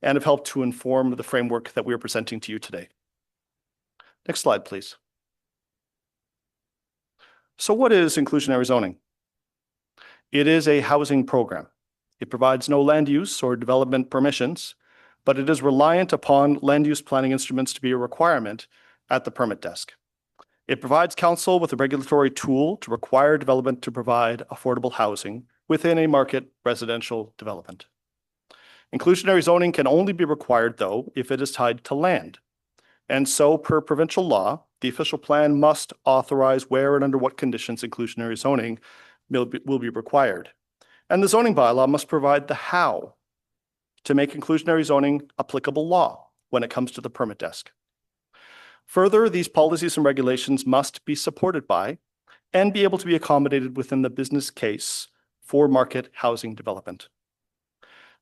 and have helped to inform the framework that we are presenting to you today. Next slide, please. So what is inclusionary zoning? It is a housing program. It provides no land use or development permissions, but it is reliant upon land use planning instruments to be a requirement at the permit desk. It provides council with a regulatory tool to require development to provide affordable housing within a market residential development. Inclusionary zoning can only be required, though, if it is tied to land. And so, per provincial law, the official plan must authorize where and under what conditions inclusionary zoning will be required. And the zoning bylaw must provide the how to make inclusionary zoning applicable law when it comes to the permit desk. Further, these policies and regulations must be supported by and be able to be accommodated within the business case for market housing development.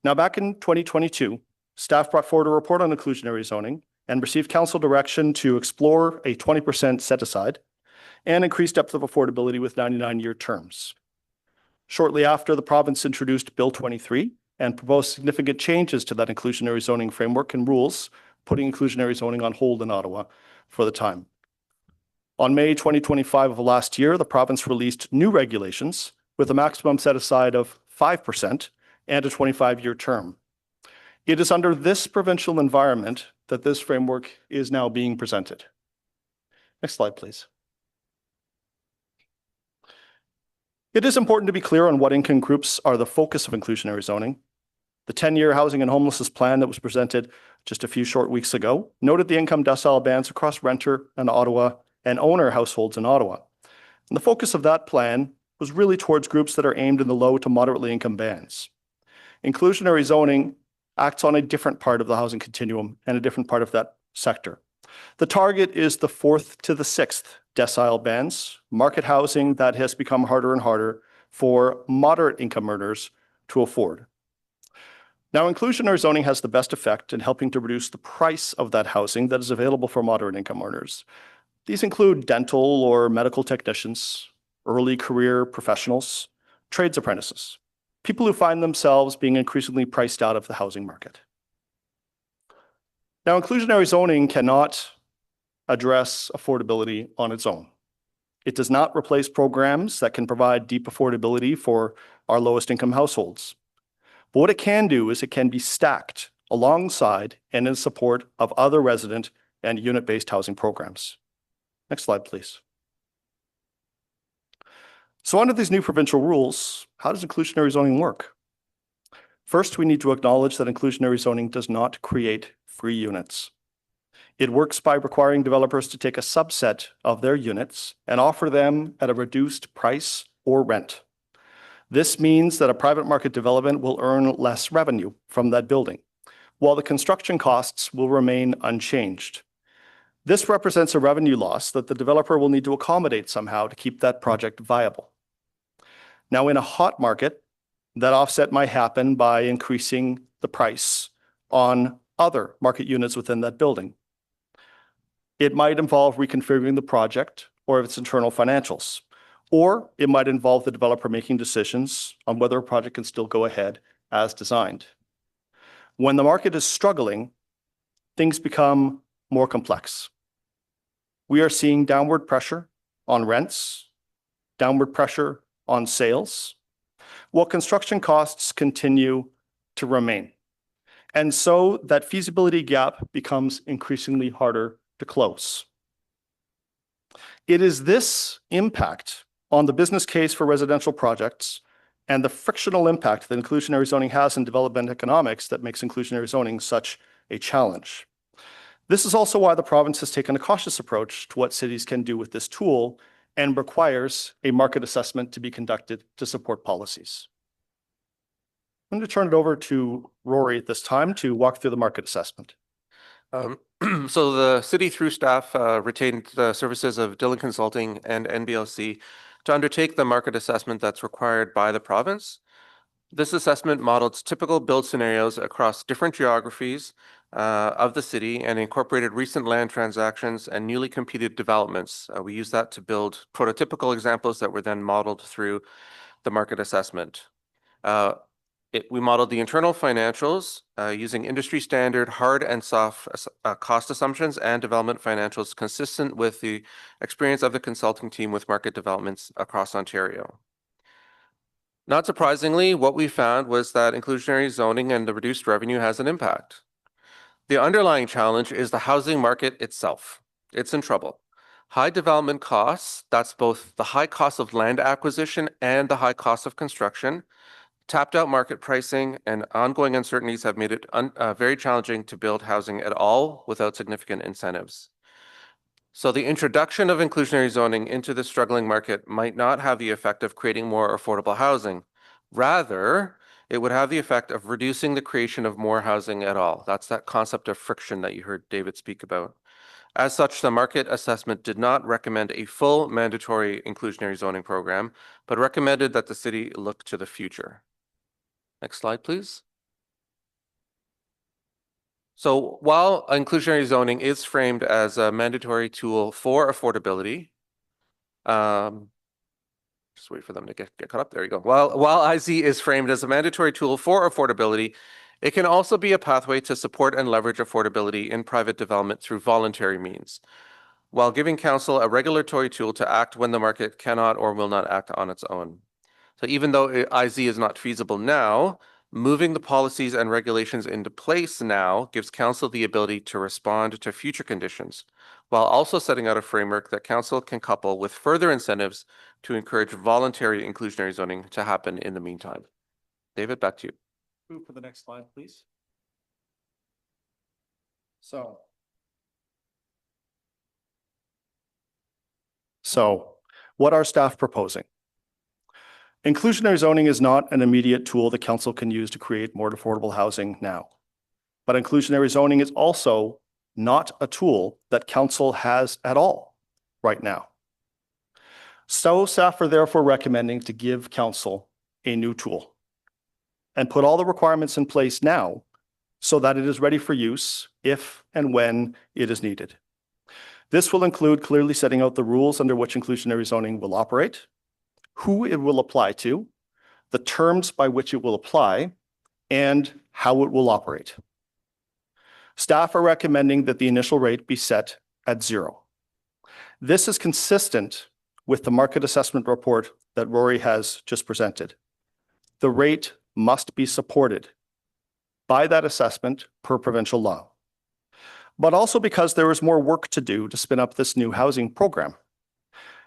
Now, back in 2022, staff brought forward a report on inclusionary zoning and received council direction to explore a 20% set aside and increased depth of affordability with 99-year terms. Shortly after, the province introduced Bill 23 and proposed significant changes to that inclusionary zoning framework and rules, putting inclusionary zoning on hold in Ottawa for the time. On May 2025 of last year, the province released new regulations with a maximum set aside of 5% and a 25-year term. It is under this provincial environment that this framework is now being presented. Next slide, please. It is important to be clear on what income groups are the focus of inclusionary zoning. The 10-year housing and homelessness plan that was presented just a few short weeks ago noted the income decile bands across renter and Ottawa and owner households in Ottawa. And the focus of that plan was really towards groups that are aimed in the low to moderately income bands. Inclusionary zoning acts on a different part of the housing continuum and a different part of that sector. The target is the 4th to the 6th decile bands, market housing that has become harder and harder for moderate income earners to afford. Now, inclusionary zoning has the best effect in helping to reduce the price of that housing that is available for moderate income earners. These include dental or medical technicians, early career professionals, trades apprentices, people who find themselves being increasingly priced out of the housing market. Now, inclusionary zoning cannot address affordability on its own. It does not replace programs that can provide deep affordability for our lowest income households. But what it can do is it can be stacked alongside and in support of other resident and unit-based housing programs. Next slide, please. So under these new provincial rules, how does inclusionary zoning work? First, we need to acknowledge that inclusionary zoning does not create free units. It works by requiring developers to take a subset of their units and offer them at a reduced price or rent. This means that a private market development will earn less revenue from that building, while the construction costs will remain unchanged. This represents a revenue loss that the developer will need to accommodate somehow to keep that project viable. Now, in a hot market, that offset might happen by increasing the price on other market units within that building. It might involve reconfiguring the project or its internal financials, or it might involve the developer making decisions on whether a project can still go ahead as designed. When the market is struggling, things become more complex. We are seeing downward pressure on rents, downward pressure on sales, while construction costs continue to remain. And so that feasibility gap becomes increasingly harder to close. It is this impact on the business case for residential projects and the frictional impact that inclusionary zoning has in development economics that makes inclusionary zoning such a challenge. This is also why the province has taken a cautious approach to what cities can do with this tool and requires a market assessment to be conducted to support policies. I'm going to turn it over to Rory at this time to walk through the market assessment. So the city through staff retained the services of Dillon Consulting and NBLC to undertake the market assessment that's required by the province. This assessment modeled typical build scenarios across different geographies of the city and incorporated recent land transactions and newly completed developments. We used that to build prototypical examples that were then modeled through the market assessment. We modeled the internal financials using industry standard hard and soft cost assumptions and development financials consistent with the experience of the consulting team with market developments across Ontario. Not surprisingly, what we found was that inclusionary zoning and the reduced revenue has an impact. The underlying challenge is the housing market itself. It's in trouble. High development costs, that's both the high cost of land acquisition and the high cost of construction, tapped out market pricing, and ongoing uncertainties have made it very challenging to build housing at all without significant incentives. So the introduction of inclusionary zoning into the struggling market might not have the effect of creating more affordable housing. Rather, it would have the effect of reducing the creation of more housing at all. That's that concept of friction that you heard David speak about. As such, the market assessment did not recommend a full mandatory inclusionary zoning program, but recommended that the city look to the future. Next slide, please. So while inclusionary zoning is framed as a mandatory tool for affordability, Just wait for them to get caught up. There you go. While IZ is framed as a mandatory tool for affordability, it can also be a pathway to support and leverage affordability in private development through voluntary means, while giving council a regulatory tool to act when the market cannot or will not act on its own. So even though IZ is not feasible now, moving the policies and regulations into place now gives council the ability to respond to future conditions, while also setting out a framework that council can couple with further incentives to encourage voluntary inclusionary zoning to happen in the meantime. David, back to you. Move for the next slide, please. So what are staff proposing? Inclusionary zoning is not an immediate tool the council can use to create more affordable housing now. But inclusionary zoning is also not a tool that council has at all right now. So staff are therefore recommending to give council a new tool and put all the requirements in place now so that it is ready for use if and when it is needed. This will include clearly setting out the rules under which inclusionary zoning will operate, who it will apply to, the terms by which it will apply, and how it will operate. Staff are recommending that the initial rate be set at 0. This is consistent with the market assessment report that Rory has just presented. The rate must be supported by that assessment per provincial law, but also because there is more work to do to spin up this new housing program.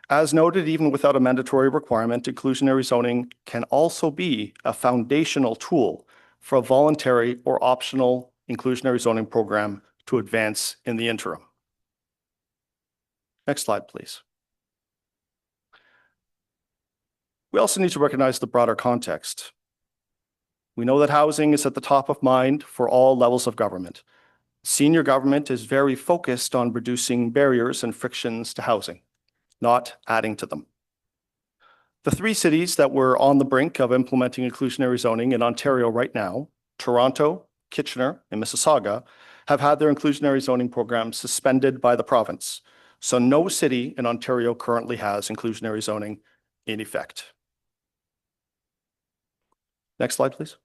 As noted, even without a mandatory requirement, inclusionary zoning can also be a foundational tool for a voluntary or optional inclusionary zoning program to advance in the interim. Next slide, please. We also need to recognize the broader context. We know that housing is at the top of mind for all levels of government. Senior government is very focused on reducing barriers and frictions to housing, not adding to them. The 3 cities that were on the brink of implementing inclusionary zoning in Ontario right now, Toronto, Kitchener, and Mississauga, have had their inclusionary zoning programs suspended by the province. So no city in Ontario currently has inclusionary zoning in effect. Next slide, please.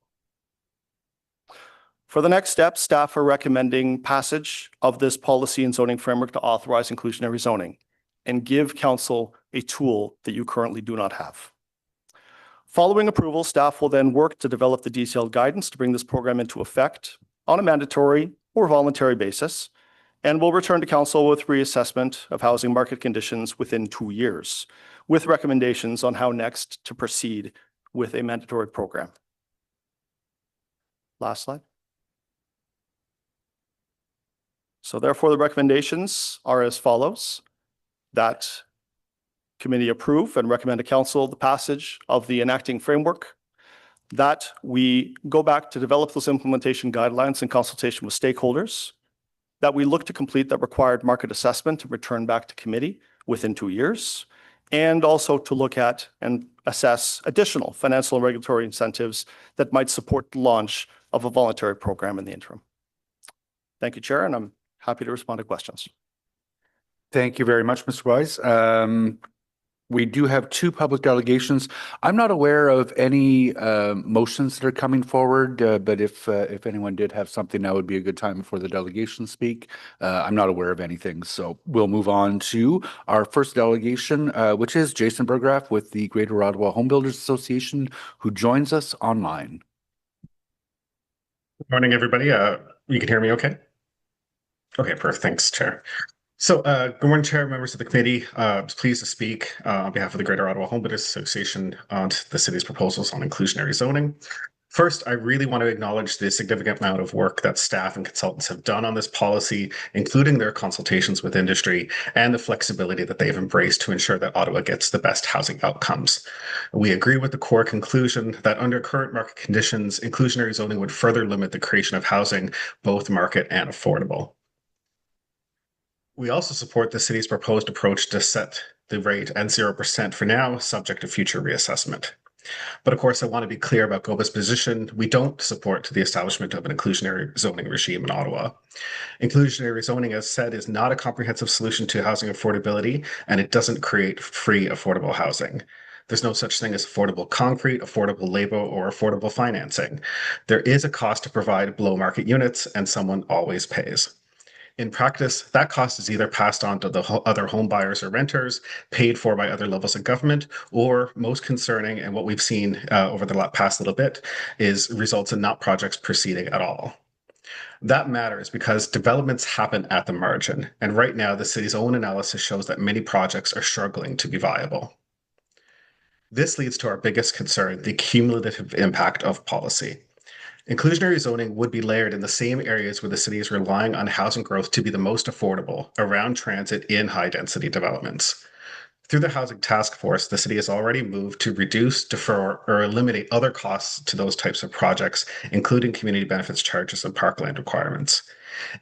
For the next step, staff are recommending passage of this policy and zoning framework to authorize inclusionary zoning and give council a tool that you currently do not have. Following approval, staff will then work to develop the detailed guidance to bring this program into effect on a mandatory or voluntary basis, and will return to council with reassessment of housing market conditions within 2 years, with recommendations on how next to proceed with a mandatory program. Last slide. So therefore, the recommendations are as follows: that committee approve and recommend to council the passage of the enacting framework, that we go back to develop those implementation guidelines in consultation with stakeholders, that we look to complete that required market assessment and return back to committee within 2 years, and also to look at and assess additional financial and regulatory incentives that might support the launch of a voluntary program in the interim. Thank you, Chair, and I'm happy to respond to questions. Thank you very much, Mr. Wise. We do have 2 public delegations. I'm not aware of any motions that are coming forward, but if anyone did have something, now would be a good time for the delegation to speak. I'm not aware of anything, so we'll move on to our first delegation, which is Jason Berggraf with the Greater Ottawa Home Builders Association, who joins us online. Good morning, everybody. You can hear me okay? Okay, perfect. Thanks, Chair. So, good morning, Chair, members of the committee. Pleased to speak on behalf of the Greater Ottawa Home Builders Association on the city's proposals on inclusionary zoning. First, I really want to acknowledge the significant amount of work that staff and consultants have done on this policy, including their consultations with industry and the flexibility that they've embraced to ensure that Ottawa gets the best housing outcomes. We agree with the core conclusion that under current market conditions, inclusionary zoning would further limit the creation of housing, both market and affordable. We also support the city's proposed approach to set the rate at 0% for now, subject to future reassessment. But of course, I want to be clear about GOBA's position. We don't support the establishment of an inclusionary zoning regime in Ottawa. Inclusionary zoning, as said, is not a comprehensive solution to housing affordability, and it doesn't create free, affordable housing. There's no such thing as affordable concrete, affordable labor, or affordable financing. There is a cost to provide below market units, and someone always pays. In practice, that cost is either passed on to the other home buyers or renters, paid for by other levels of government, or most concerning, and what we've seen over the past little bit, is results in not projects proceeding at all. That matters because developments happen at the margin, and right now the city's own analysis shows that many projects are struggling to be viable. This leads to our biggest concern, the cumulative impact of policy. Inclusionary zoning would be layered in the same areas where the city is relying on housing growth to be the most affordable, around transit in high-density developments. Through the Housing Task Force, the city has already moved to reduce, defer, or eliminate other costs to those types of projects, including community benefits charges and parkland requirements.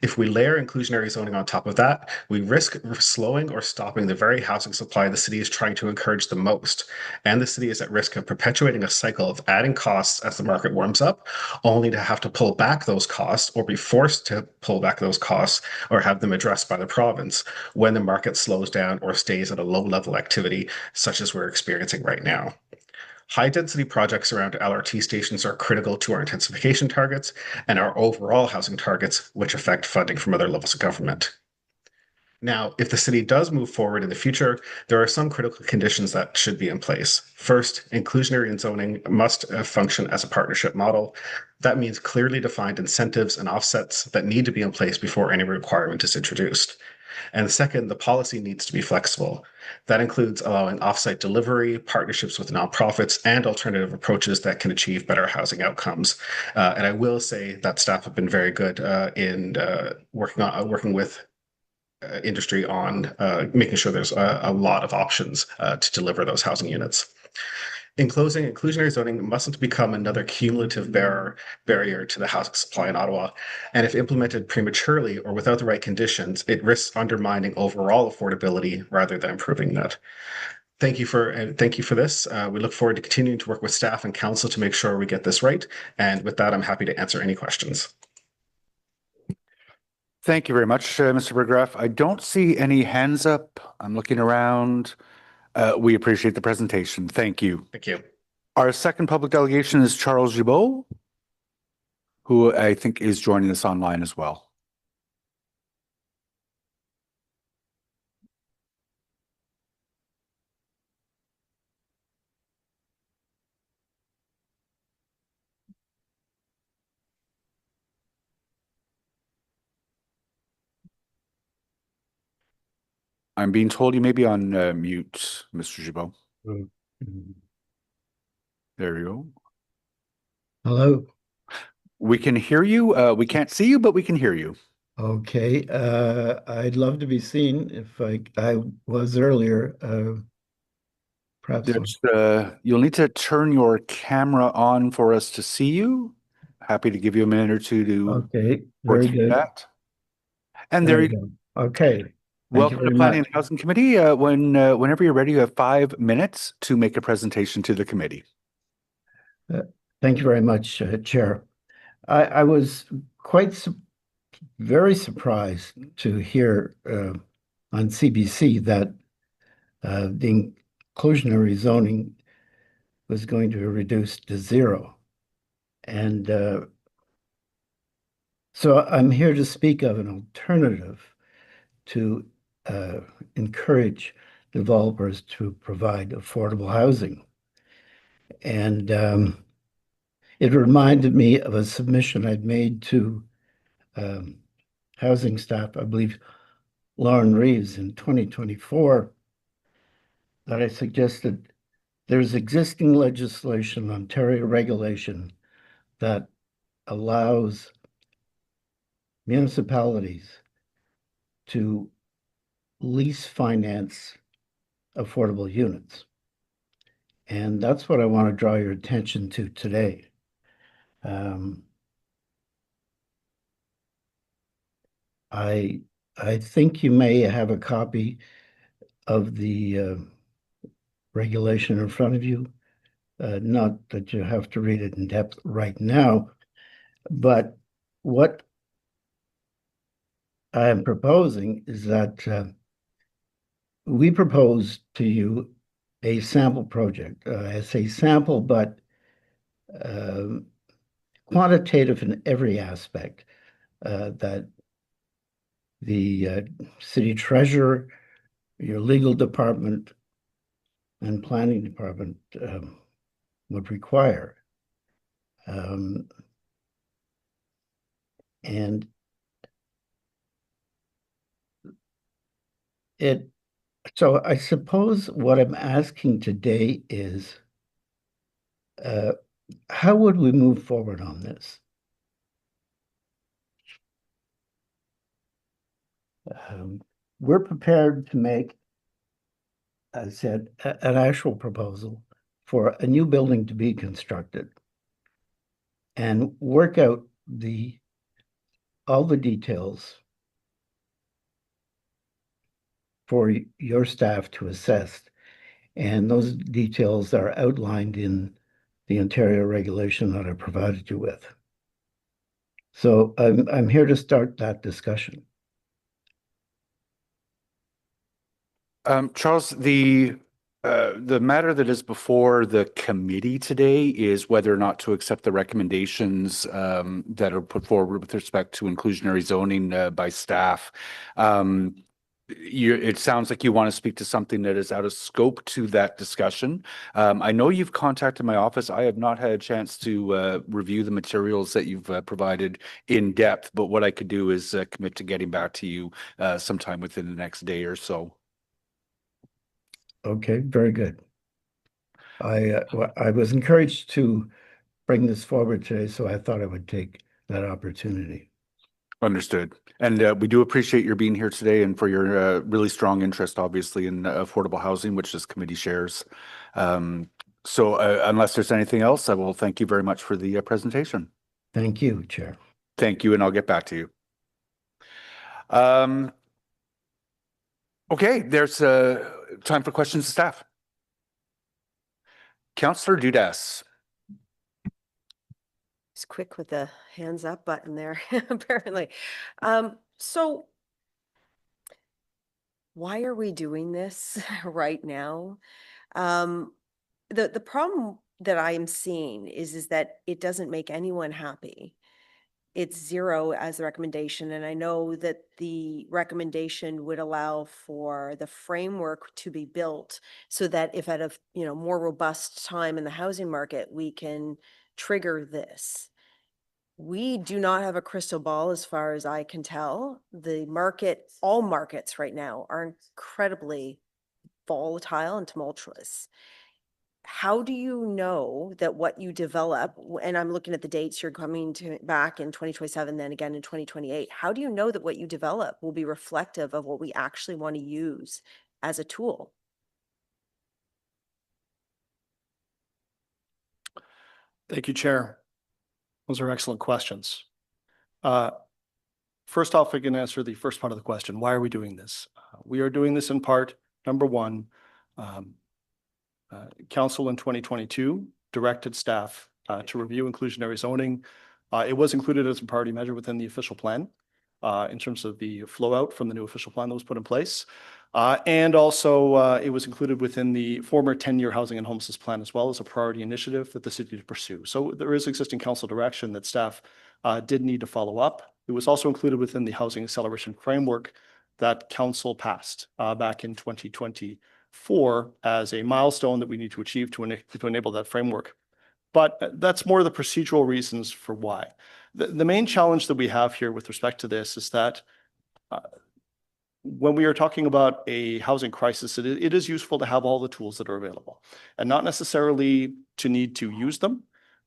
If we layer inclusionary zoning on top of that, we risk slowing or stopping the very housing supply the city is trying to encourage the most. And the city is at risk of perpetuating a cycle of adding costs as the market warms up, only to have to pull back those costs or be forced to pull back those costs or have them addressed by the province when the market slows down or stays at a low level activity, such as we're experiencing right now. High-density projects around LRT stations are critical to our intensification targets and our overall housing targets, which affect funding from other levels of government. Now, if the city does move forward in the future, there are some critical conditions that should be in place. First, inclusionary zoning must function as a partnership model. That means clearly defined incentives and offsets that need to be in place before any requirement is introduced. And second, the policy needs to be flexible. That includes allowing offsite delivery, partnerships with nonprofits, and alternative approaches that can achieve better housing outcomes. And I will say that staff have been very good in working with industry on making sure there's a lot of options to deliver those housing units. In closing, inclusionary zoning mustn't become another cumulative barrier to the housing supply in Ottawa. And if implemented prematurely or without the right conditions, it risks undermining overall affordability rather than improving that. Thank you for this. We look forward to continuing to work with staff and council to make sure we get this right. And with that, I'm happy to answer any questions. Thank you very much, Mr. Berggraf. I don't see any hands up. I'm looking around. We appreciate the presentation. Thank you. Thank you. Our second public delegation is Charles Gibault, who I think is joining us online as well. I'm being told you may be on mute, Mr. Gibault. There you go. Hello. We can hear you. We can't see you, but we can hear you. Okay. I'd love to be seen if I was earlier. Perhaps you'll need to turn your camera on for us to see you. Happy to give you a minute or two to very good. that. And there you go. Okay. Welcome to Planning and Housing Committee. Whenever you're ready, you have 5 minutes to make a presentation to the committee. Thank you very much, Chair. I was very surprised to hear on CBC that the inclusionary zoning was going to be reduced to zero. And so I'm here to speak of an alternative to encourage developers to provide affordable housing. And it reminded me of a submission I'd made to housing staff, I believe Lauren Reeves, in 2024, that I suggested there's existing legislation, Ontario regulation, that allows municipalities to lease finance affordable units. And that's what I want to draw your attention to today. I think you may have a copy of the regulation in front of you. Not that you have to read it in depth right now, but what I am proposing is that we propose to you a sample project. I say sample, but quantitative in every aspect, that the city treasurer, your legal department, and planning department would require. And so I suppose what I'm asking today is, how would we move forward on this? We're prepared to make, as I said, an actual proposal for a new building to be constructed and work out all the details for your staff to assess. And those details are outlined in the Ontario regulation that I provided you with. So I'm here to start that discussion. Charles, the matter that is before the committee today is whether or not to accept the recommendations that are put forward with respect to inclusionary zoning by staff. It sounds like you want to speak to something that is out of scope to that discussion. I know you've contacted my office. I have not had a chance to review the materials that you've provided in depth, but what I could do is commit to getting back to you sometime within the next day or so. Okay, very good. I was encouraged to bring this forward today, so I thought I would take that opportunity. Understood. And we do appreciate your being here today and for your really strong interest, obviously, in affordable housing, which this committee shares. So unless there's anything else, I will thank you very much for the presentation. Thank you, Chair. Thank you, and I'll get back to you. Okay, there's time for questions to staff. Councillor Dudas. It's quick with the hands up button there, apparently. So why are we doing this right now? The problem that I am seeing is that it doesn't make anyone happy. It's 0 as the recommendation, and I know that the recommendation would allow for the framework to be built so that if at a more robust time in the housing market, we can trigger this. We do not have a crystal ball as far as I can tell. The market, all markets right now are incredibly volatile and tumultuous. How do you know that what you develop, and I'm looking at the dates you're coming to back in 2027, then again in 2028, how do you know that what you develop will be reflective of what we actually want to use as a tool? Thank you, Chair. Those are excellent questions. First off, I can answer the first part of the question. Why are we doing this? We are doing this in part, number one, Council in 2022 directed staff to review inclusionary zoning. It was included as a priority measure within the official plan in terms of the flow out from the new official plan that was put in place. And also it was included within the former 10-year housing and homelessness plan as well as a priority initiative that the city to pursue. So there is existing council direction that staff did need to follow up. It was also included within the housing acceleration framework that council passed back in 2024 as a milestone that we need to achieve to enable that framework. But that's more the procedural reasons for why. The main challenge that we have here with respect to this is that when we are talking about a housing crisis, it is useful to have all the tools that are available and not necessarily to need to use them,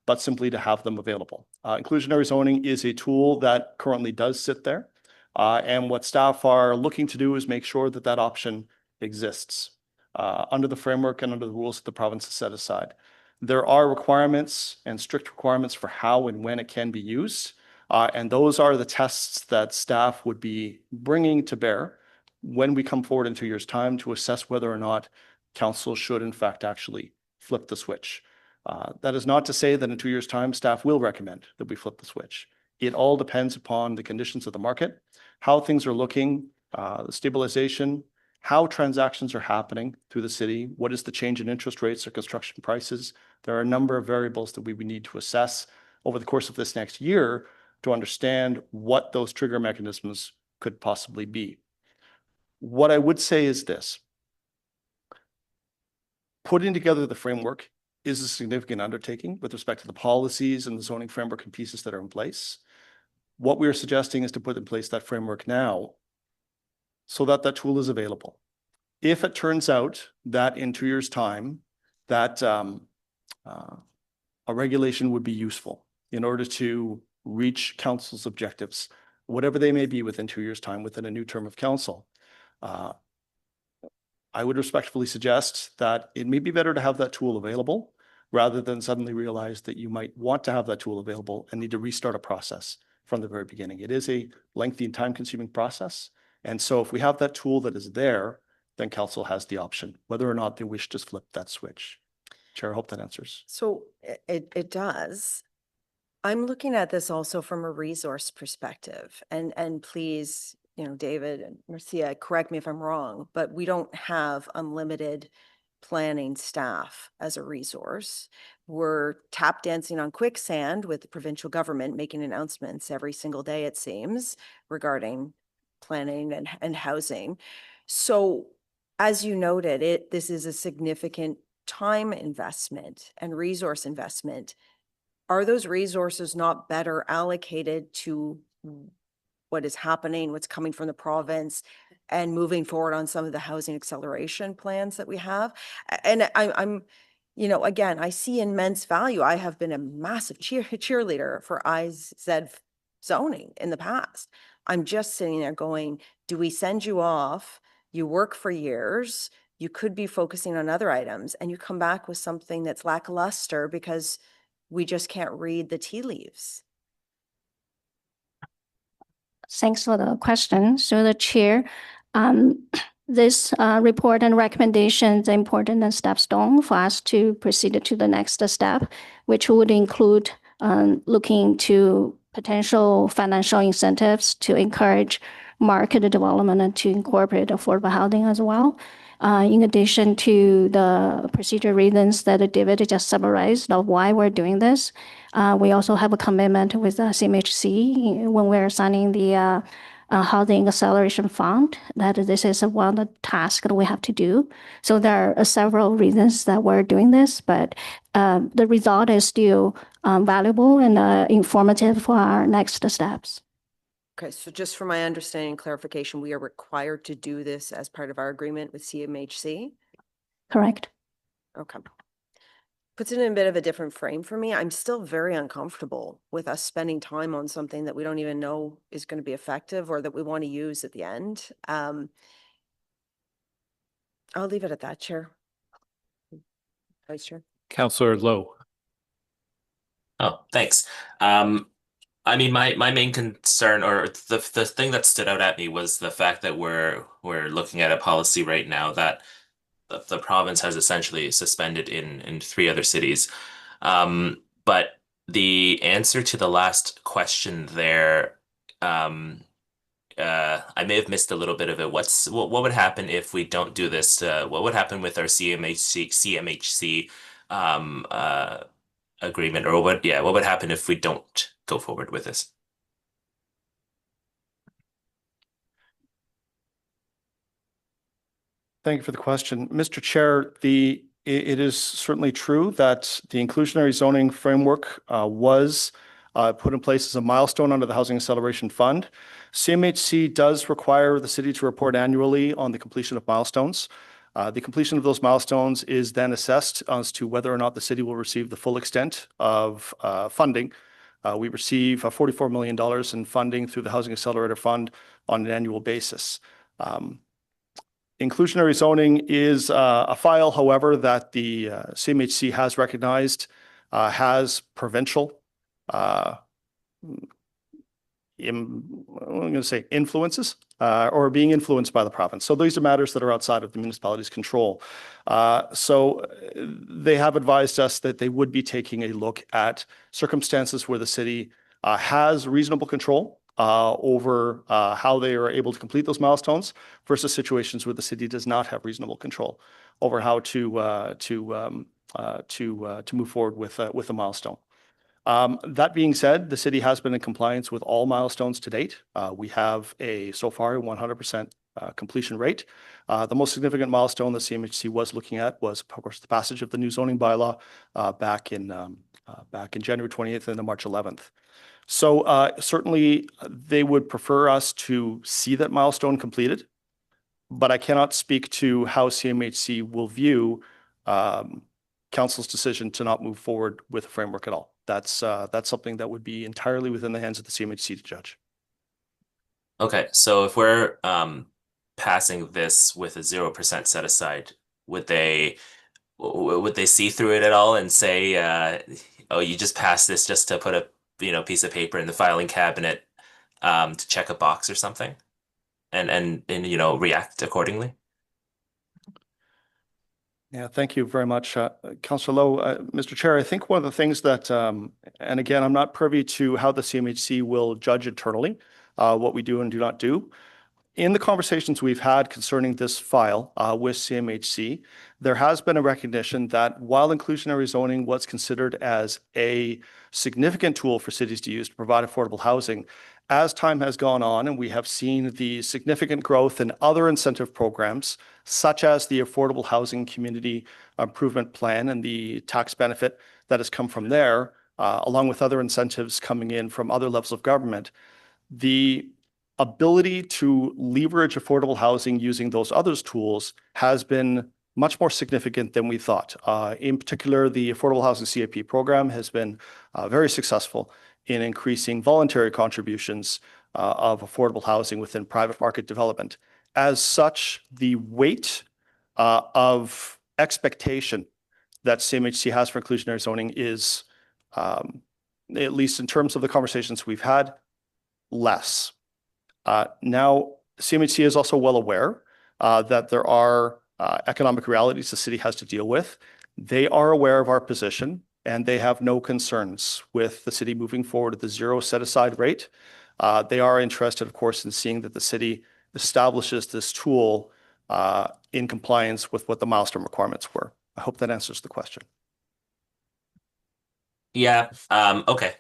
but simply to have them available. Inclusionary zoning is a tool that currently does sit there. And what staff are looking to do is make sure that that option exists under the framework and under the rules that the province has set aside. There are requirements and strict requirements for how and when it can be used. And those are the tests that staff would be bringing to bear when we come forward in 2 years' time to assess whether or not council should in fact actually flip the switch. That is not to say that in 2 years' time, staff will recommend that we flip the switch. It all depends upon the conditions of the market, how things are looking, the stabilization, how transactions are happening through the city, what is the change in interest rates or construction prices. There are a number of variables that we would need to assess over the course of this next year to understand what those trigger mechanisms could possibly be. What I would say is this: putting together the framework is a significant undertaking with respect to the policies and the zoning framework and pieces that are in place. What we are suggesting is to put in place that framework now so that that tool is available. If it turns out that in 2 years' time, that a regulation would be useful in order to reach council's objectives, whatever they may be within 2 years' time, within a new term of council, I would respectfully suggest that it may be better to have that tool available rather than suddenly realize that you might want to have that tool available and need to restart a process from the very beginning. It is a lengthy and time-consuming process. And so if we have that tool that is there, then council has the option, whether or not they wish to flip that switch. Chair, I hope that answers. So it does. I'm looking at this also from a resource perspective, and please, David and Marcia, correct me if I'm wrong, but we don't have unlimited planning staff as a resource. We're tap dancing on quicksand with the provincial government making announcements every single day, it seems, regarding planning and housing. So as you noted, this is a significant time investment and resource investment. Are those resources not better allocated to what is happening, what's coming from the province, and moving forward on some of the housing acceleration plans that we have? And I'm again, I see immense value. I have been a massive cheerleader for IZ zoning in the past. I'm just sitting there going, do we send you off? You work for years. You could be focusing on other items, and you come back with something that's lackluster because we just can't read the tea leaves. Thanks for the question. So the chair, this report and recommendation is important and stepstone for us to proceed to the next step, which would include looking to potential financial incentives to encourage market development and to incorporate affordable housing as well. In addition to the procedure reasons that David just summarized of why we're doing this, we also have a commitment with CMHC when we're signing the Housing Acceleration Fund, that this is one of the tasks that we have to do. So there are several reasons that we're doing this, but the result is still valuable and informative for our next steps. Okay, so just for my understanding and clarification, we are required to do this as part of our agreement with CMHC? Correct. Okay. Puts it in a bit of a different frame for me. I'm still very uncomfortable with us spending time on something that we don't even know is going to be effective or that we want to use at the end. I'll leave it at that, Chair. Vice Chair. Councillor Lowe. Oh, thanks. I mean, my main concern, or the thing that stood out at me, was the fact that we're looking at a policy right now that the province has essentially suspended in 3 other cities. But the answer to the last question there, I may have missed a little bit of it. What would happen if we don't do this? What would happen with our CMHC agreement, or what would happen if we don't go forward with this? Thank you for the question. Mr. Chair, it is certainly true that the inclusionary zoning framework was put in place as a milestone under the Housing Acceleration Fund. CMHC does require the city to report annually on the completion of milestones. The completion of those milestones is then assessed as to whether or not the city will receive the full extent of funding. We receive $44 million in funding through the Housing Accelerator Fund on an annual basis. Inclusionary zoning is a file, however, that the CMHC has recognized has provincial I'm going to say influences or being influenced by the province. So these are matters that are outside of the municipality's control. So they have advised us that they would be taking a look at circumstances where the city has reasonable control over how they are able to complete those milestones versus situations where the city does not have reasonable control over how to move forward with a milestone. That being said, the city has been in compliance with all milestones to date. We have so far a 100% completion rate. The most significant milestone the CMHC was looking at was, of course, the passage of the new zoning bylaw back in January 28th and March 11th. So certainly they would prefer us to see that milestone completed, but I cannot speak to how CMHC will view council's decision to not move forward with a framework at all. That's something that would be entirely within the hands of the CMHC to judge. Okay, so if we're passing this with a 0% set aside, would they see through it at all and say, oh, you just passed this just to put a piece of paper in the filing cabinet to check a box or something, and react accordingly? Yeah, thank you very much, Councillor Lowe. Mr. Chair, I think one of the things that, and again, I'm not privy to how the CMHC will judge internally what we do and do not do. In the conversations we've had concerning this file with CMHC, there has been a recognition that while inclusionary zoning was considered as a significant tool for cities to use to provide affordable housing, as time has gone on and we have seen the significant growth in other incentive programs, such as the Affordable Housing Community Improvement Plan and the tax benefit that has come from there, along with other incentives coming in from other levels of government, the ability to leverage affordable housing using those other tools has been much more significant than we thought. In particular, the Affordable Housing CIP program has been very successful in increasing voluntary contributions of affordable housing within private market development. As such, the weight of expectation that CMHC has for inclusionary zoning is, at least in terms of the conversations we've had, less. Now, CMHC is also well aware that there are economic realities the city has to deal with. They are aware of our position, and they have no concerns with the city moving forward at the 0 set-aside rate. They are interested, of course, in seeing that the city establishes this tool in compliance with what the milestone requirements were. I hope that answers the question. Yeah. Okay.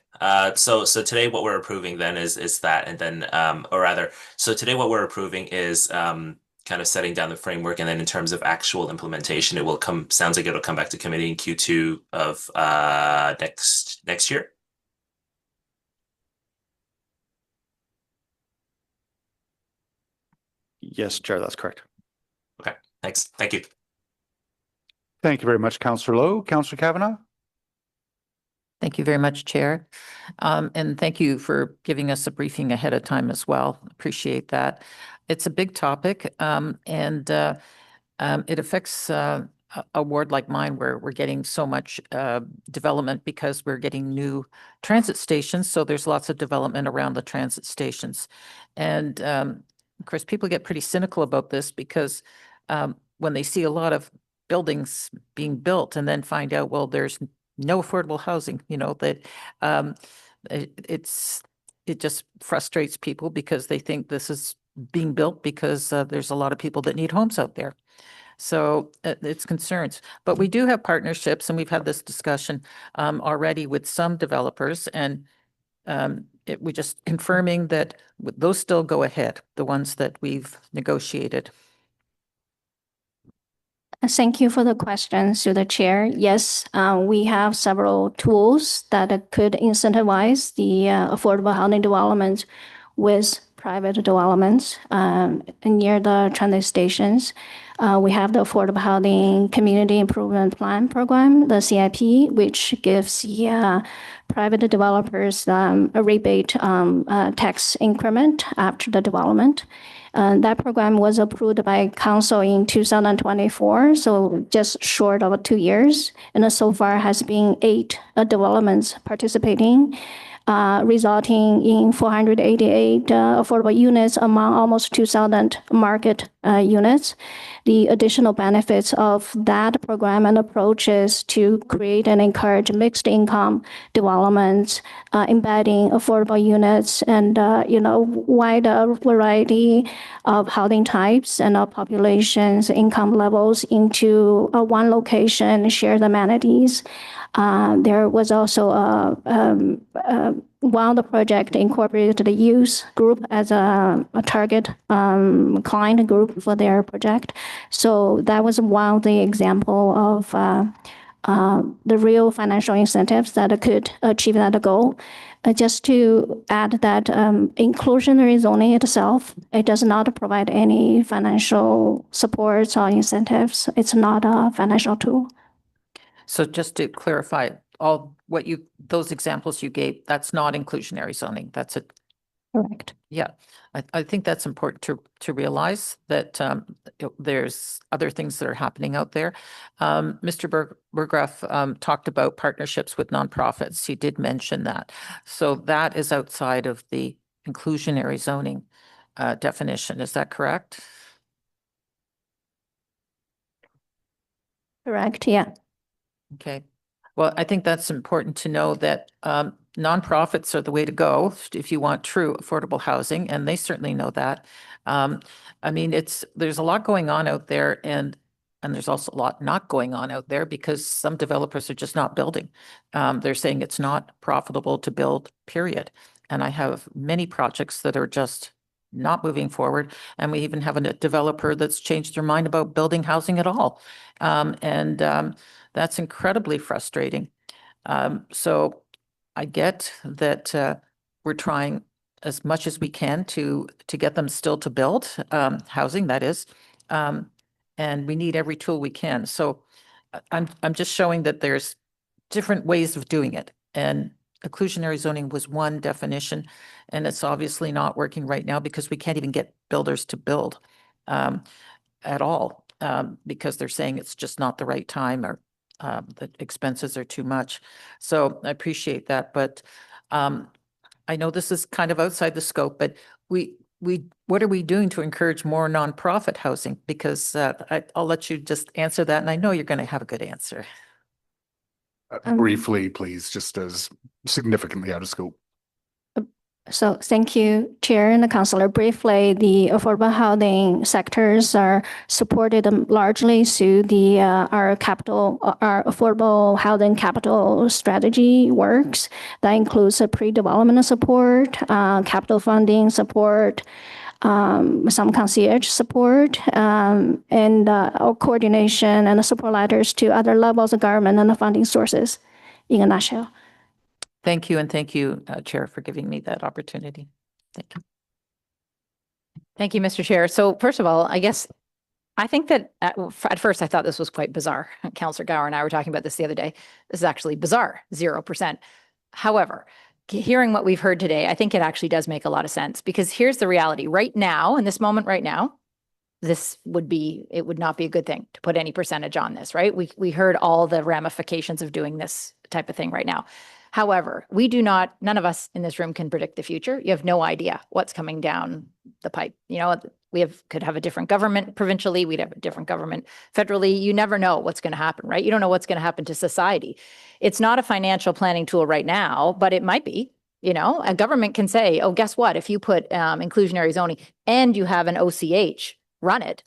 So today what we're approving then is that, and then, or rather, so today what we're approving is kind of setting down the framework, and then in terms of actual implementation, sounds like it'll come back to committee in Q2 of next year. Yes, Chair, that's correct. Okay. Thanks. Thank you. Thank you very much, Councillor Lowe. Councillor Kavanagh? Thank you very much, Chair. And thank you for giving us a briefing ahead of time as well. Appreciate that. It's a big topic, and it affects a ward like mine where we're getting so much development because we're getting new transit stations. So there's lots of development around the transit stations. And of course, people get pretty cynical about this because when they see a lot of buildings being built and then find out, well, there's no affordable housing, that it just frustrates people because they think this is being built because there's a lot of people that need homes out there. So it's concerns, but we do have partnerships, and we've had this discussion already with some developers, and we're just confirming that those still go ahead, the ones that we've negotiated. Thank you for the question, through the chair. Yes, we have several tools that could incentivize the affordable housing development with private developments near the transit stations. We have the Affordable Housing Community Improvement Plan program, the CIP, which gives the private developers a rebate tax increment after the development. That program was approved by council in 2024, so just short of 2 years. And so far has been 8 developments participating. resulting in 488 affordable units among almost 2,000 market units. The additional benefits of that program and approach is to create and encourage mixed income developments, embedding affordable units and, wider variety of housing types and populations, income levels into one location, shared amenities. There was also while the project incorporated the youth group as a target client group for their project. So that was one of the example of the real financial incentives that could achieve that goal. Just to add that inclusionary zoning itself, it does not provide any financial supports or incentives. It's not a financial tool. So just to clarify, those examples you gave, that's not inclusionary zoning. That's it. Correct. Yeah, I think that's important to realize that there's other things that are happening out there. Mr. Burggraff talked about partnerships with nonprofits. He did mention that. So that is outside of the inclusionary zoning definition. Is that correct? Correct, yeah. Okay. Well, I think that's important to know that nonprofits are the way to go if you want true affordable housing, and they certainly know that. I mean, there's a lot going on out there, and there's also a lot not going on out there because some developers are just not building. They're saying it's not profitable to build, period. And I have many projects that are just not moving forward. And we even have a developer that's changed their mind about building housing at all. That's incredibly frustrating. So I get that we're trying as much as we can to get them still to build housing, that is, and we need every tool we can. So I'm just showing that there's different ways of doing it, and inclusionary zoning was one definition, and it's obviously not working right now because we can't even get builders to build at all because they're saying it's just not the right time or the expenses are too much. So I appreciate that, but I know this is kind of outside the scope, but what are we doing to encourage more nonprofit housing? Because I'll let you just answer that, and I know you're going to have a good answer. Briefly, please, just as significantly out of scope. So thank you, Chair and the Councillor. Briefly, the affordable housing sectors are supported largely through our affordable housing capital strategy works. That includes a pre-development support, capital funding support, some concierge support, and coordination and support letters to other levels of government and the funding sources in a nutshell. Thank you. And thank you, Chair, for giving me that opportunity. Thank you. Thank you, Mr. Chair. So first of all, I think that at first I thought this was quite bizarre. Councillor Gower and I were talking about this the other day. This is actually bizarre, 0%. However, hearing what we've heard today, I think it actually does make a lot of sense because here's the reality. Right now, in this moment right now, it would not be a good thing to put any percentage on this, right? We heard all the ramifications of doing this type of thing right now. However, none of us in this room can predict the future. You have no idea what's coming down the pipe. Could have a different government provincially. We'd have a different government federally. You never know what's going to happen, right? You don't know what's going to happen to society. It's not a financial planning tool right now, but it might be. A government can say, oh, guess what? If you put inclusionary zoning and you have an OCH run it,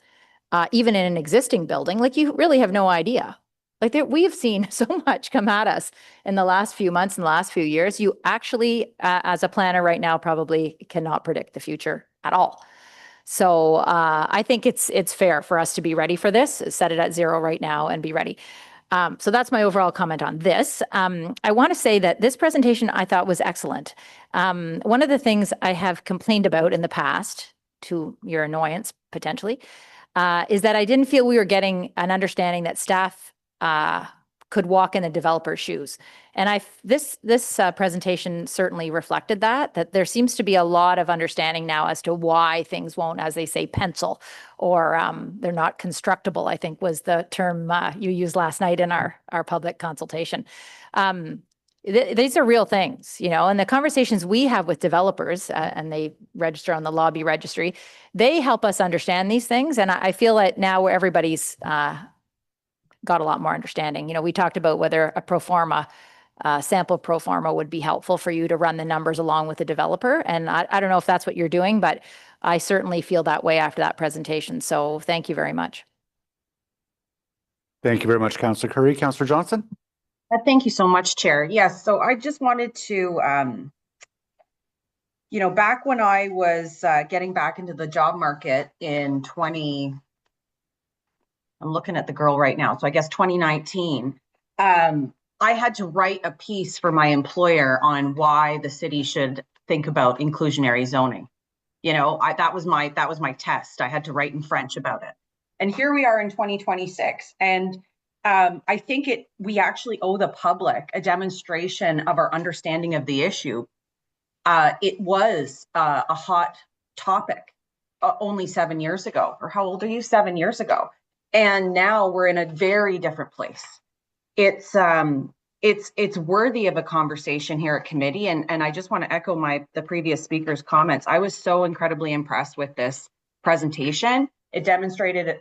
even in an existing building, you really have no idea. We have seen so much come at us in the last few months and the last few years. You actually, as a planner right now, probably cannot predict the future at all. So I think it's fair for us to be ready for this, set it at 0 right now and be ready. So that's my overall comment on this. I want to say that this presentation I thought was excellent. One of the things I have complained about in the past, to your annoyance potentially, is that I didn't feel we were getting an understanding that staff could walk in the developer's shoes. And this presentation certainly reflected that there seems to be a lot of understanding now as to why things won't, as they say, pencil, or they're not constructible, I think was the term you used last night in our public consultation. these are real things, you know, and the conversations we have with developers and they register on the lobby registry, they help us understand these things. And I feel that now where everybody's got a lot more understanding. You know, we talked about whether a pro forma, sample pro forma would be helpful for you to run the numbers along with the developer. And I don't know if that's what you're doing, but I certainly feel that way after that presentation. So thank you very much. Thank you very much, Councillor Curry. Councillor Johnson? Thank you so much, Chair. Yes, so I just wanted to, you know, back when I was getting back into the job market in I'm looking at the girl right now, so I guess 2019, I had to write a piece for my employer on why the city should think about inclusionary zoning. You know, that was my test. I had to write in French about it. And here we are in 2026. And I think we actually owe the public a demonstration of our understanding of the issue. It was a hot topic only 7 years ago. Or how old are you? 7 years ago. And now we're in a very different place. It's worthy of a conversation here at committee. And I just want to echo the previous speaker's comments. I was so incredibly impressed with this presentation. It demonstrated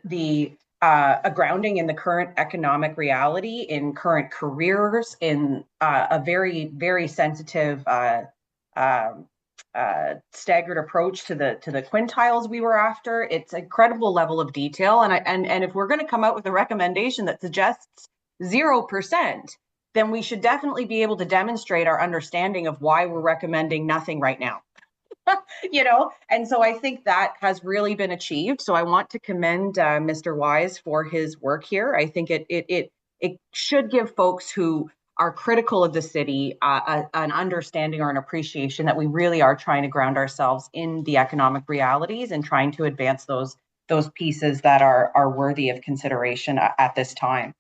a grounding in the current economic reality, in current careers, in a very, very sensitive staggered approach to the quintiles we were after. It's an incredible level of detail. And if we're going to come out with a recommendation that suggests 0%, then we should definitely be able to demonstrate our understanding of why we're recommending nothing right now. You know, and so I think that has really been achieved. So I want to commend Mr. Wise for his work here. I think it should give folks who are critical of the city an understanding or an appreciation that we really are trying to ground ourselves in the economic realities and trying to advance those pieces that are worthy of consideration at this time.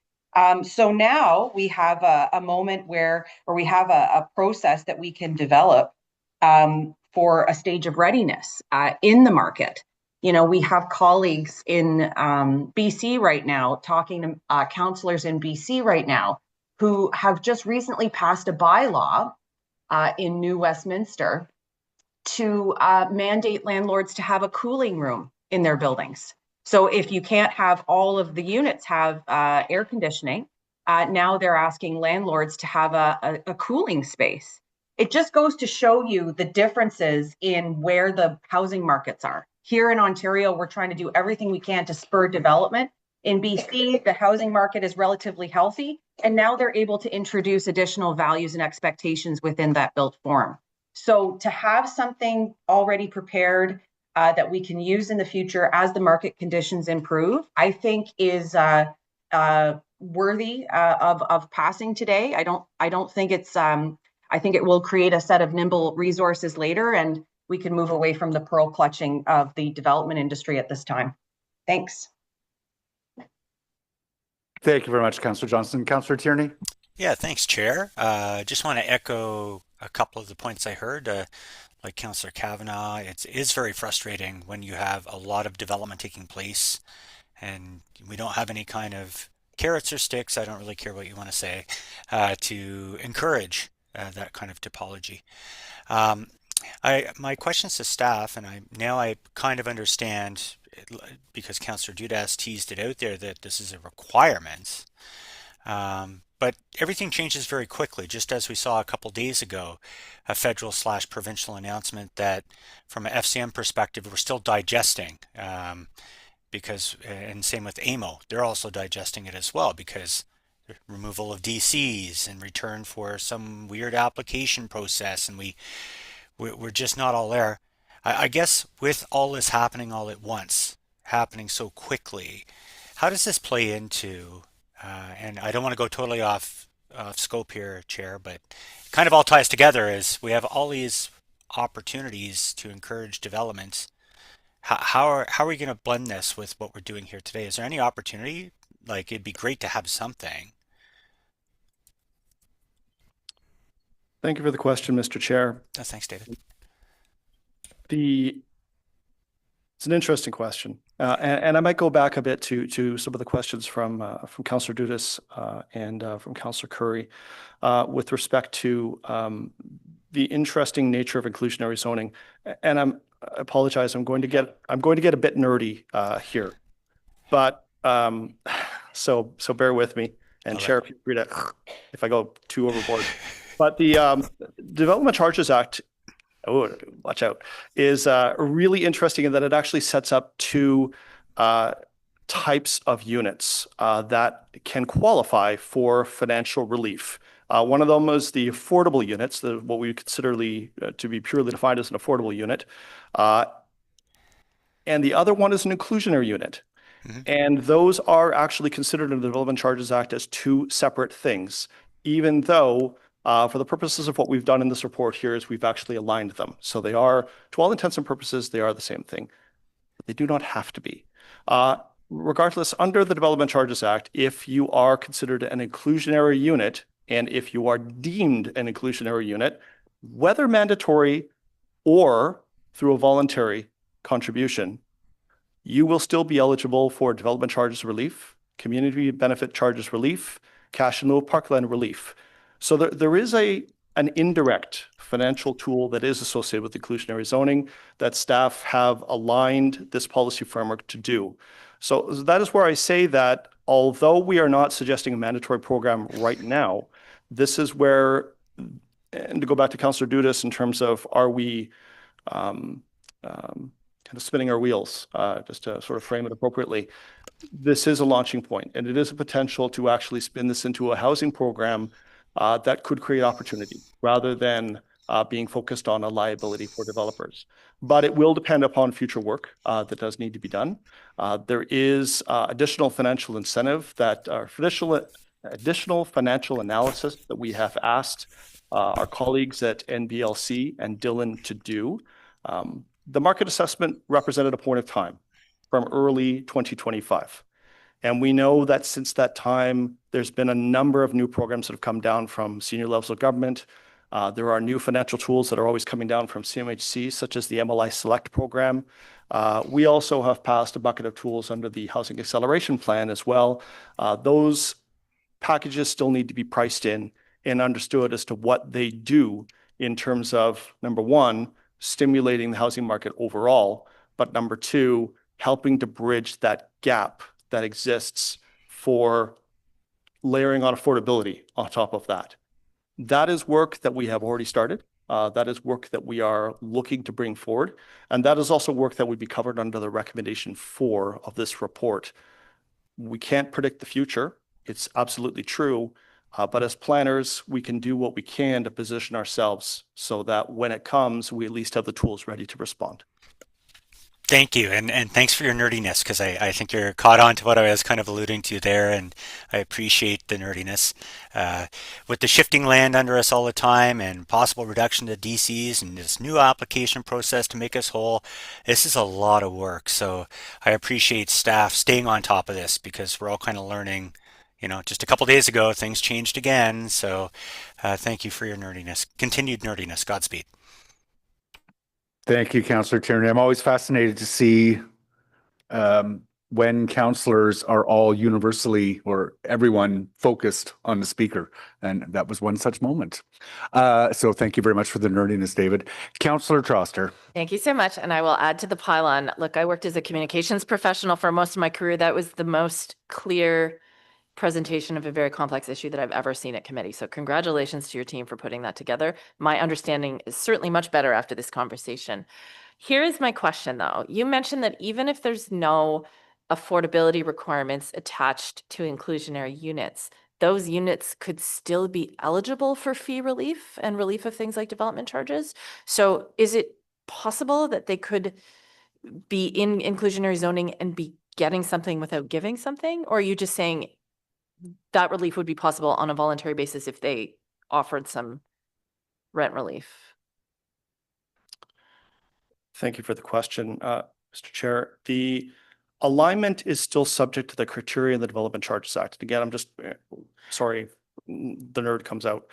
So now we have a moment where we have a process that we can develop for a stage of readiness in the market. You know, we have colleagues in BC right now, talking to councillors in BC right now, who have just recently passed a bylaw in New Westminster to mandate landlords to have a cooling room in their buildings. So if you can't have all of the units have air conditioning, now they're asking landlords to have a cooling space. It just goes to show you the differences in where the housing markets are. Here in Ontario, we're trying to do everything we can to spur development. In BC, the housing market is relatively healthy, and now they're able to introduce additional values and expectations within that built form. So to have something already prepared that we can use in the future as the market conditions improve, I think is worthy of passing today. I don't think it's I think it will create a set of nimble resources later, and we can move away from the pearl clutching of the development industry at this time. Thanks. Thank you very much, Councillor Johnson. Councillor Tierney? Yeah, thanks, Chair. Just want to echo a couple of the points I heard. Like Councillor Kavanagh, it is very frustrating when you have a lot of development taking place and we don't have any kind of carrots or sticks, I don't really care what you want to say, to encourage that kind of typology. My questions to staff, and I kind of understand, because Councillor Dudas teased it out there, that this is a requirement. But everything changes very quickly, just as we saw a couple days ago, a federal/provincial announcement that from an FCM perspective, we're still digesting, because, and same with AMO, they're also digesting it as well, because removal of DCs in return for some weird application process, and we're just not all there. I guess with all this happening all at once, happening so quickly, how does this play into, and I don't want to go totally off scope here, Chair, but it kind of all ties together as we have all these opportunities to encourage development. How are we going to blend this with what we're doing here today? Is there any opportunity? Like, it'd be great to have something. Thank you for the question, Mr. Chair. Thanks, David. It's an interesting question. And I might go back a bit to some of the questions from Councillor Dudas and from Councillor Curry with respect to the interesting nature of inclusionary zoning. And I apologize, I'm going to get a bit nerdy here, but so bear with me, and Chair, feel free to if I go too overboard. But the Development Charges Act, oh, watch out, is really interesting in that it actually sets up two types of units that can qualify for financial relief. One of them is the affordable units, what we consider to be purely defined as an affordable unit. And the other one is an inclusionary unit. And those are actually considered in the Development Charges Act as two separate things, even though for the purposes of what we've done in this report here is we've actually aligned them. So they are, to all intents and purposes, they are the same thing. But they do not have to be. Regardless, under the Development Charges Act, if you are considered an inclusionary unit, and if you are deemed an inclusionary unit, whether mandatory or through a voluntary contribution, you will still be eligible for development charges relief, community benefit charges relief, cash in lieu of parkland relief. So there is an indirect financial tool that is associated with inclusionary zoning that staff have aligned this policy framework to do. So that is where I say that although we are not suggesting a mandatory program right now, this is where, and to go back to Councillor Dudas in terms of are we kind of spinning our wheels, just to sort of frame it appropriately, this is a launching point, and it is a potential to actually spin this into a housing program that could create opportunity rather than being focused on a liability for developers. But it will depend upon future work that does need to be done. There is additional financial incentive that additional financial analysis that we have asked our colleagues at NBLC and Dylan to do. The market assessment represented a point of time from early 2025. And we know that since that time, there's been a number of new programs that have come down from senior levels of government. There are new financial tools that are always coming down from CMHC, such as the MLI Select program. We also have passed a bucket of tools under the Housing Acceleration Plan as well. Those packages still need to be priced in and understood as to what they do in terms of, number one, stimulating the housing market overall, but number two, helping to bridge that gap that exists for layering on affordability on top of that. That is work that we have already started. That is work that we are looking to bring forward. And that is also work that would be covered under the recommendation 4 of this report. We can't predict the future. It's absolutely true. But as planners, we can do what we can to position ourselves so that when it comes, we at least have the tools ready to respond. Thank you. And thanks for your nerdiness, because I think you're caught on to what I was kind of alluding to there, and I appreciate the nerdiness. With the shifting land under us all the time and possible reduction to DCs and this new application process to make us whole, this is a lot of work. So I appreciate staff staying on top of this, because we're all kind of learning, just a couple days ago, things changed again. So thank you for your nerdiness, continued nerdiness. Godspeed. Thank you, Councillor Tierney. I'm always fascinated to see when councillors are all universally or everyone focused on the speaker. And that was one such moment. So thank you very much for the nerdiness, David. Councillor Troster. Thank you so much. And I will add to the pylon. Look, I worked as a communications professional for most of my career. That was the most clear presentation of a very complex issue that I've ever seen at committee. So congratulations to your team for putting that together. My understanding is certainly much better after this conversation. Here is my question though. You mentioned that even if there's no affordability requirements attached to inclusionary units, those units could still be eligible for fee relief and relief of things like development charges. So is it possible that they could be in inclusionary zoning and be getting something without giving something? Or are you just saying that relief would be possible on a voluntary basis if they offered some rent relief? Thank you for the question, Mr. Chair. The alignment is still subject to the criteria in the Development Charges Act. And again, I'm just, sorry, the nerd comes out.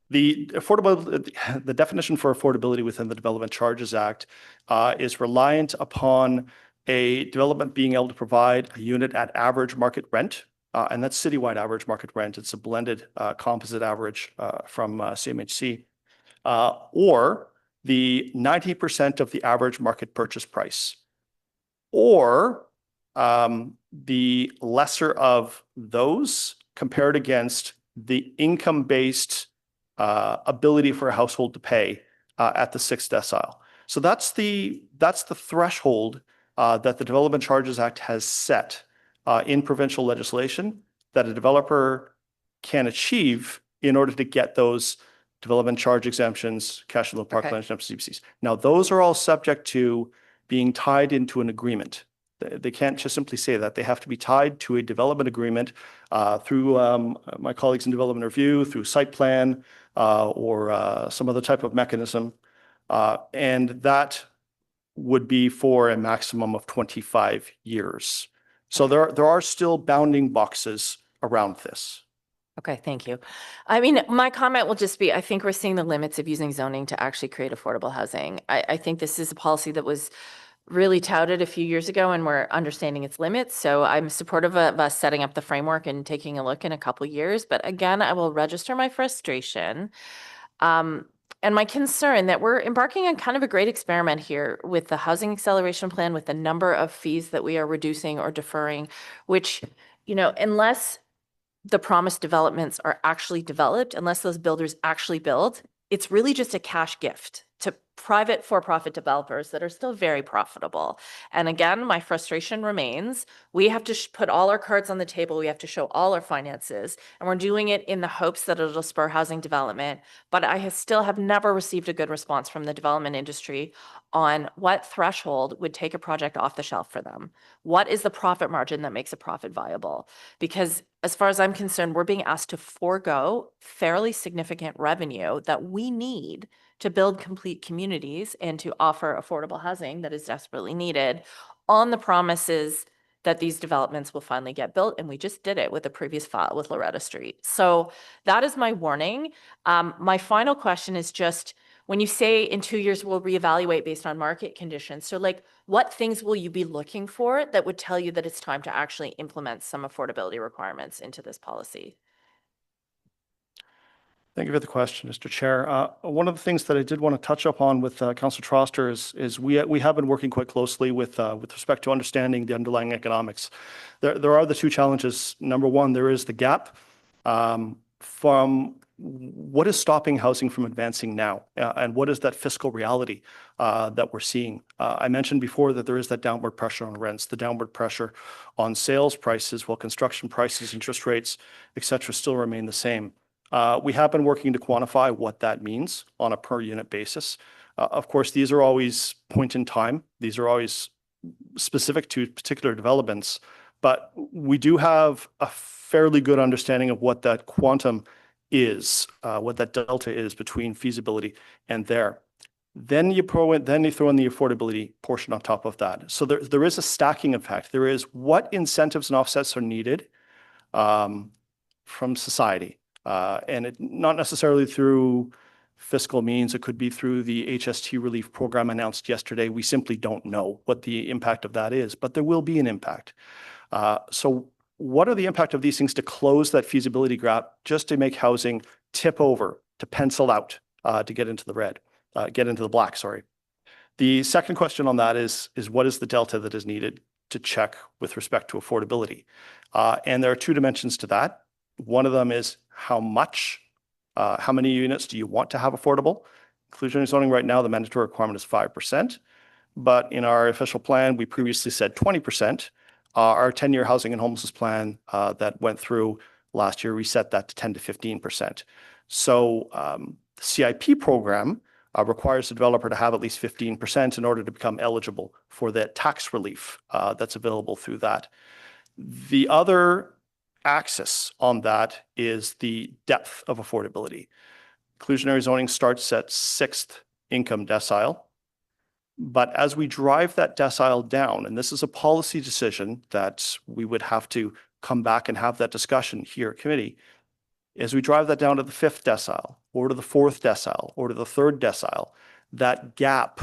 The The affordable, the definition for affordability within the Development Charges Act is reliant upon a development being able to provide a unit at average market rent, and that's citywide average market rent. It's a blended composite average from CMHC, or the 90% of the average market purchase price, or the lesser of those compared against the income-based ability for a household to pay at the 6th decile. So that's the threshold that the Development Charges Act has set in provincial legislation that a developer can achieve in order to get those development charge exemptions, cash flow parkland exemptions, CPCs. Now, those are all subject to being tied into an agreement. They can't just simply say that. They have to be tied to a development agreement through my colleagues in development review, through site plan, or some other type of mechanism. And that would be for a maximum of 25 years. So there are still bounding boxes around this. Okay, thank you. I mean, my comment will just be, I think we're seeing the limits of using zoning to actually create affordable housing. I think this is a policy that was really touted a few years ago, and we're understanding its limits. So I'm supportive of us setting up the framework and taking a look in a couple years. But again, I will register my frustration and my concern that we're embarking on kind of a great experiment here with the housing acceleration plan, with the number of fees that we are reducing or deferring, which, you know, unless the promised developments are actually developed, unless those builders actually build, it's really just a cash gift to private for-profit developers that are still very profitable. And again, my frustration remains. We have to put all our cards on the table. We have to show all our finances, and we're doing it in the hopes that it'll spur housing development. But I still have never received a good response from the development industry on what threshold would take a project off the shelf for them. What is the profit margin that makes a profit viable? Because as far as I'm concerned, we're being asked to forego fairly significant revenue that we need to build complete communities and to offer affordable housing that is desperately needed on the promises that these developments will finally get built. And we just did it with the previous file with Loretta Street. So that is my warning. My final question is just, when you say in 2 years we'll reevaluate based on market conditions, so like what things will you be looking for that would tell you that it's time to actually implement some affordability requirements into this policy? Thank you for the question, Mr. Chair. One of the things that I did want to touch upon with Councillor Troster is we have been working quite closely with respect to understanding the underlying economics. There are the two challenges. Number one, there is the gap from what is stopping housing from advancing now, and what is that fiscal reality that we're seeing. I mentioned before that there is that downward pressure on rents, the downward pressure on sales prices, while construction prices, interest rates, et cetera, still remain the same. We have been working to quantify what that means on a per unit basis. Of course, these are always point in time. These are always specific to particular developments, but we do have a fairly good understanding of what that quantum is, what that delta is between feasibility and there. Then you throw in the affordability portion on top of that. So there is a stacking effect. There is what incentives and offsets are needed from society. And not necessarily through fiscal means. It could be through the HST relief program announced yesterday. We simply don't know what the impact of that is, but there will be an impact. So what are the impact of these things to close that feasibility gap, just to make housing tip over, to pencil out, to get into the red, get into the black, sorry. The second question on that is what is the delta that is needed to check with respect to affordability? And there are two dimensions to that. One of them is how many units do you want to have affordable? Inclusionary zoning right now, the mandatory requirement is 5%, but in our official plan, we previously said 20%. Our 10-year housing and homelessness plan that went through last year, we set that to 10 to 15%. So the CIP program requires the developer to have at least 15% in order to become eligible for the tax relief that's available through that. The other axis on that is the depth of affordability. Inclusionary zoning starts at 6th income decile. But as we drive that decile down, and this is a policy decision that we would have to come back and have that discussion here at committee, As we drive that down to the 5th decile or to the 4th decile or to the 3rd decile, that gap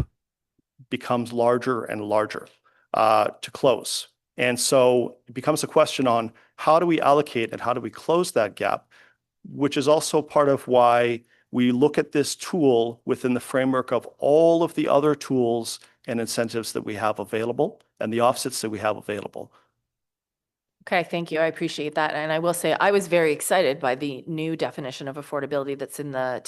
becomes larger and larger to close. And so it becomes a question on how do we allocate and how do we close that gap, which is also part of why we look at this tool within the framework of all of the other tools and incentives that we have available and the offsets that we have available. Okay, thank you. I appreciate that. And I will say I was very excited by the new definition of affordability that's in the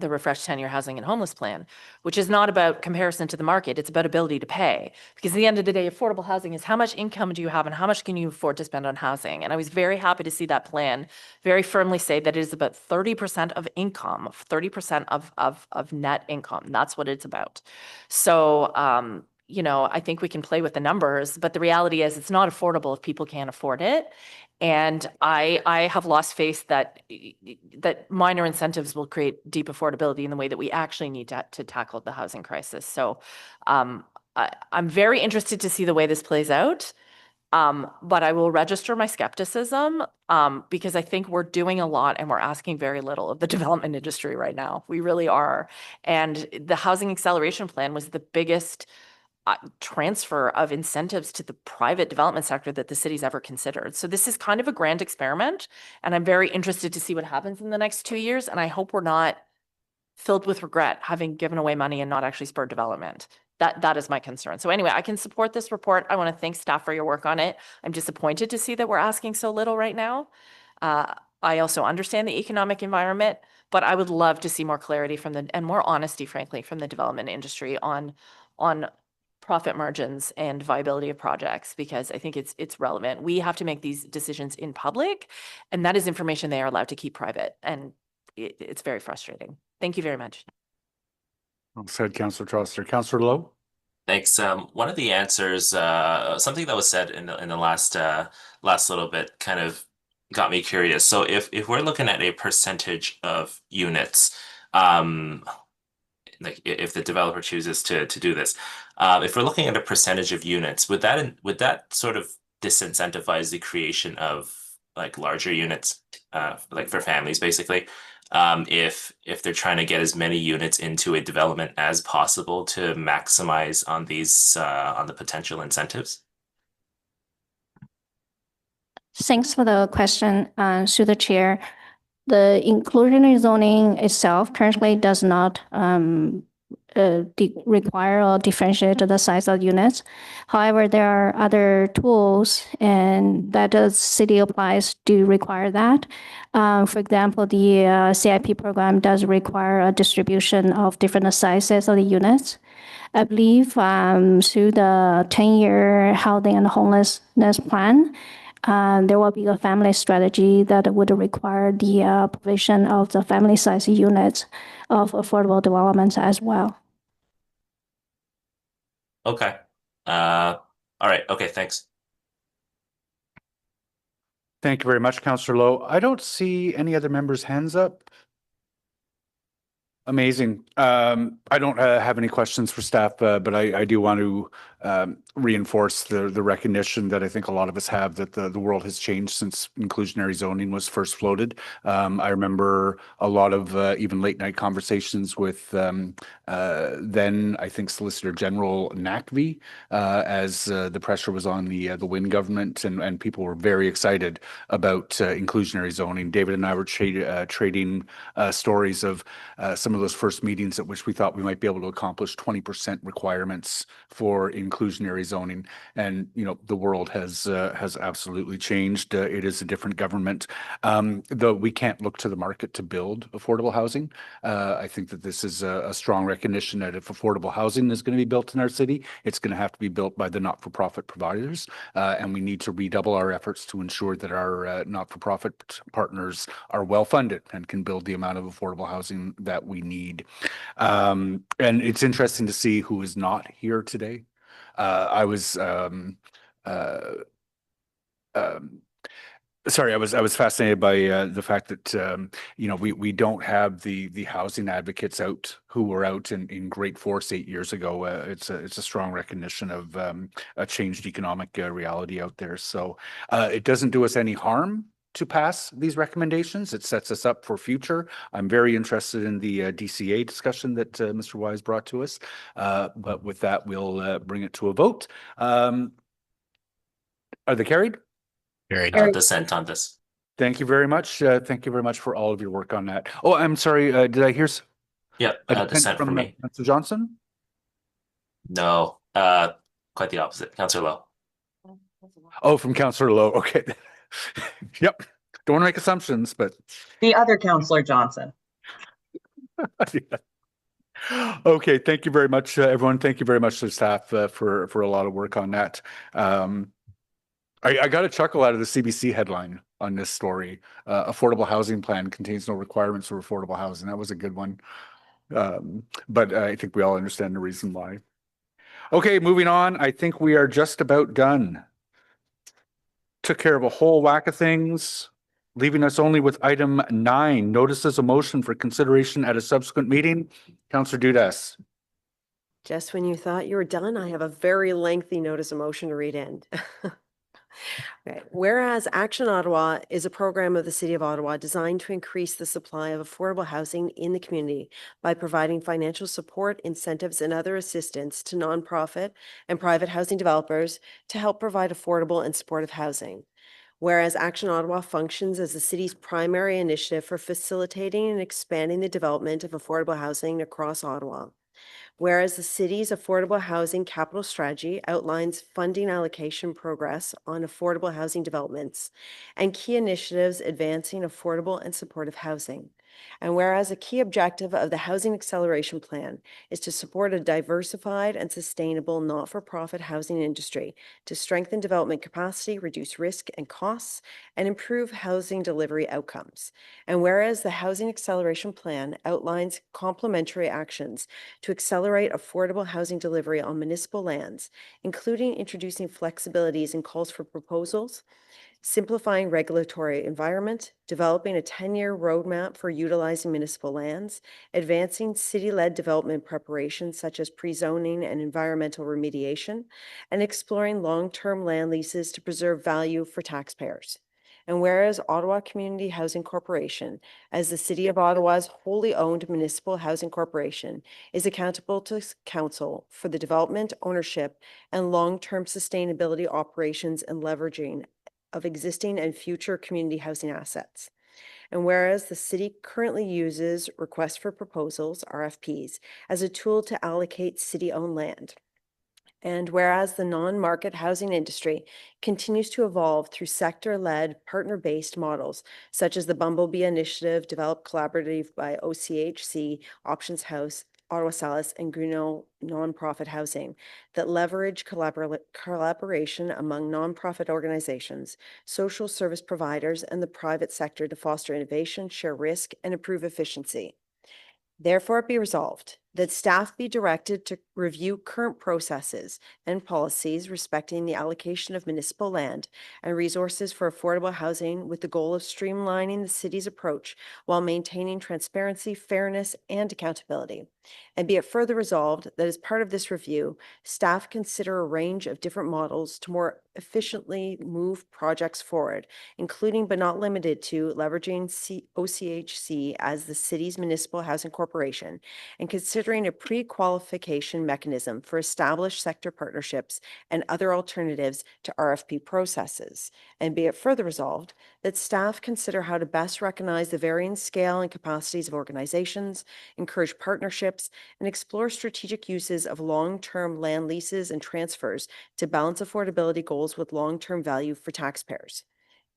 refreshed 10-year housing and homeless plan, which is not about comparison to the market. It's about ability to pay. Because at the end of the day, affordable housing is how much income do you have and how much can you afford to spend on housing? And I was very happy to see that plan very firmly say that it is about 30% of income, 30% of net income. That's what it's about. So, you know, I think we can play with the numbers, but the reality is it's not affordable if people can't afford it. And I have lost faith that minor incentives will create deep affordability in the way that we actually need to tackle the housing crisis. So I'm very interested to see the way this plays out. But I will register my skepticism because I think we're doing a lot and we're asking very little of the development industry right now. We really are. And the housing acceleration plan was the biggest transfer of incentives to the private development sector that the city's ever considered. So this is kind of a grand experiment, and I'm very interested to see what happens in the next 2 years. And I hope we're not filled with regret having given away money and not actually spurred development. That is my concern. So anyway, I can support this report. I want to thank staff for your work on it. I'm disappointed to see that we're asking so little right now. I also understand the economic environment, but I would love to see more clarity and more honesty, frankly, from the development industry on profit margins and viability of projects, because I think it's relevant. We have to make these decisions in public, and that is information they are allowed to keep private, and it's very frustrating. Thank you very much. Well said, Councillor Troster. Councillor Lowe? Thanks. One of the answers, something that was said in the last little bit kind of got me curious. So if we're looking at a percentage of units, like if the developer chooses to do this, if we're looking at a percentage of units, would that sort of disincentivize the creation of like larger units, like for families basically, if they're trying to get as many units into a development as possible to maximize on these on the potential incentives? Thanks for the question, through the chair. The inclusionary zoning itself currently does not require or differentiate the size of units. However, there are other tools and that the city applies do require that. For example, the CIP program does require a distribution of different sizes of the units. I believe through the 10-year housing and homelessness plan, there will be a family strategy that would require the provision of the family size units of affordable developments as well. Okay. All right. Okay. Thanks. Thank you very much, Councillor Lowe. I don't see any other members' hands up. Amazing. I don't have any questions for staff, but I do want to reinforce the recognition that I think a lot of us have that the world has changed since inclusionary zoning was first floated. I remember a lot of even late night conversations with then I think Solicitor General NACV as the pressure was on the Wynne government, and people were very excited about inclusionary zoning. David and I were trading stories of some of those first meetings at which we thought we might be able to accomplish 20% requirements for inclusionary zoning. And, you know, the world has absolutely changed. It is a different government. Though we can't look to the market to build affordable housing. I think that this is a strong recognition that if affordable housing is going to be built in our city, it's going to have to be built by the not-for-profit providers. And we need to redouble our efforts to ensure that our not-for-profit partners are well-funded and can build the amount of affordable housing that we need. And it's interesting to see who is not here today. I was sorry, I was fascinated by the fact that you know, we don't have the housing advocates out who were out in great force 8 years ago. It's a strong recognition of a changed economic reality out there. So it doesn't do us any harm to pass these recommendations. It sets us up for future. I'm very interested in the DCA discussion that Mr. Wise brought to us. But with that, we'll bring it to a vote. Are they carried? Dissent on this. Thank you very much. Thank you very much for all of your work on that. Oh, I'm sorry. Did I hear Yep, a dissent from me. Councillor Johnson? No, quite the opposite. Councillor Lowe. Oh, from Councillor Lowe. Okay. Yep. Don't want to make assumptions, but The other Councillor Johnson. okay. Thank you very much, everyone. Thank you very much to the staff for a lot of work on that. I got a chuckle out of the CBC headline on this story. Affordable housing plan contains no requirements for affordable housing. That was a good one. But I think we all understand the reason why. Okay, moving on. I think we are just about done. Took care of a whole whack of things, leaving us only with item 9, notices of motion for consideration at a subsequent meeting. Councillor Dudas. Just when you thought you were done, I have a very lengthy notice of motion to read in. Okay. Whereas Action Ottawa is a program of the City of Ottawa designed to increase the supply of affordable housing in the community by providing financial support, incentives, and other assistance to nonprofit and private housing developers to help provide affordable and supportive housing. Whereas Action Ottawa functions as the city's primary initiative for facilitating and expanding the development of affordable housing across Ottawa. Whereas the city's affordable housing capital strategy outlines funding allocation progress on affordable housing developments and key initiatives advancing affordable and supportive housing. And whereas a key objective of the Housing Acceleration Plan is to support a diversified and sustainable not-for-profit housing industry to strengthen development capacity, reduce risk and costs, and improve housing delivery outcomes. And whereas the Housing Acceleration Plan outlines complementary actions to accelerate affordable housing delivery on municipal lands, including introducing flexibilities in calls for proposals, simplifying regulatory environment, developing a 10-year roadmap for utilizing municipal lands, advancing city-led development preparations such as pre-zoning and environmental remediation, and exploring long-term land leases to preserve value for taxpayers. And whereas Ottawa Community Housing Corporation, as the City of Ottawa's wholly owned municipal housing corporation, is accountable to Council for the development, ownership, and long-term sustainability operations and leveraging of existing and future community housing assets. And whereas the city currently uses requests for proposals, RFPs, as a tool to allocate city-owned land. And whereas the non-market housing industry continues to evolve through sector-led, partner-based models, such as the Bumblebee Initiative, developed collaboratively by OCHC, Options House, Ottawa Solace, and Gruno Nonprofit Housing, that leverage collaboration among nonprofit organizations, social service providers, and the private sector to foster innovation, share risk, and improve efficiency. Therefore, it be resolved that staff be directed to review current processes and policies respecting the allocation of municipal land and resources for affordable housing with the goal of streamlining the city's approach while maintaining transparency, fairness, and accountability. And be it further resolved that as part of this review, staff consider a range of different models to more efficiently move projects forward, including but not limited to leveraging OCHC as the city's municipal housing corporation and considering a pre-qualification mechanism for established sector partnerships and other alternatives to RFP processes. And be it further resolved that staff consider how to best recognize the varying scale and capacities of organizations, encourage partnerships, and explore strategic uses of long-term land leases and transfers to balance affordability goals with long-term value for taxpayers.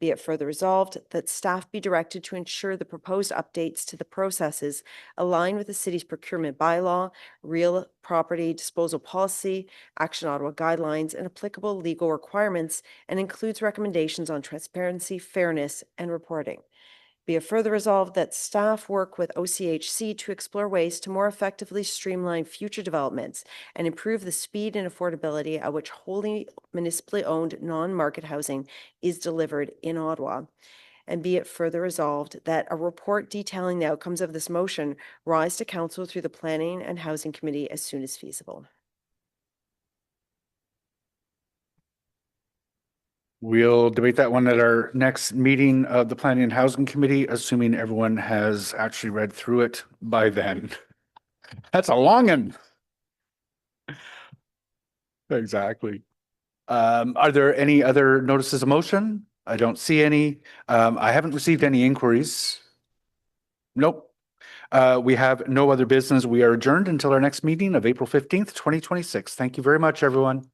Be it further resolved that staff be directed to ensure the proposed updates to the processes align with the city's procurement bylaw, real property disposal policy, Action Ottawa guidelines, and applicable legal requirements, and includes recommendations on transparency, fairness, and reporting. Be it further resolved that staff work with OCHC to explore ways to more effectively streamline future developments and improve the speed and affordability at which wholly municipally owned non-market housing is delivered in Ottawa. And be it further resolved that a report detailing the outcomes of this motion rise to Council through the Planning and Housing Committee as soon as feasible. We'll debate that one at our next meeting of the Planning and Housing Committee, assuming everyone has actually read through it by then. That's a long one. Exactly. Are there any other notices of motion? I don't see any. I haven't received any inquiries. Nope. We have no other business. We are adjourned until our next meeting of April 15th, 2026. Thank you very much, everyone.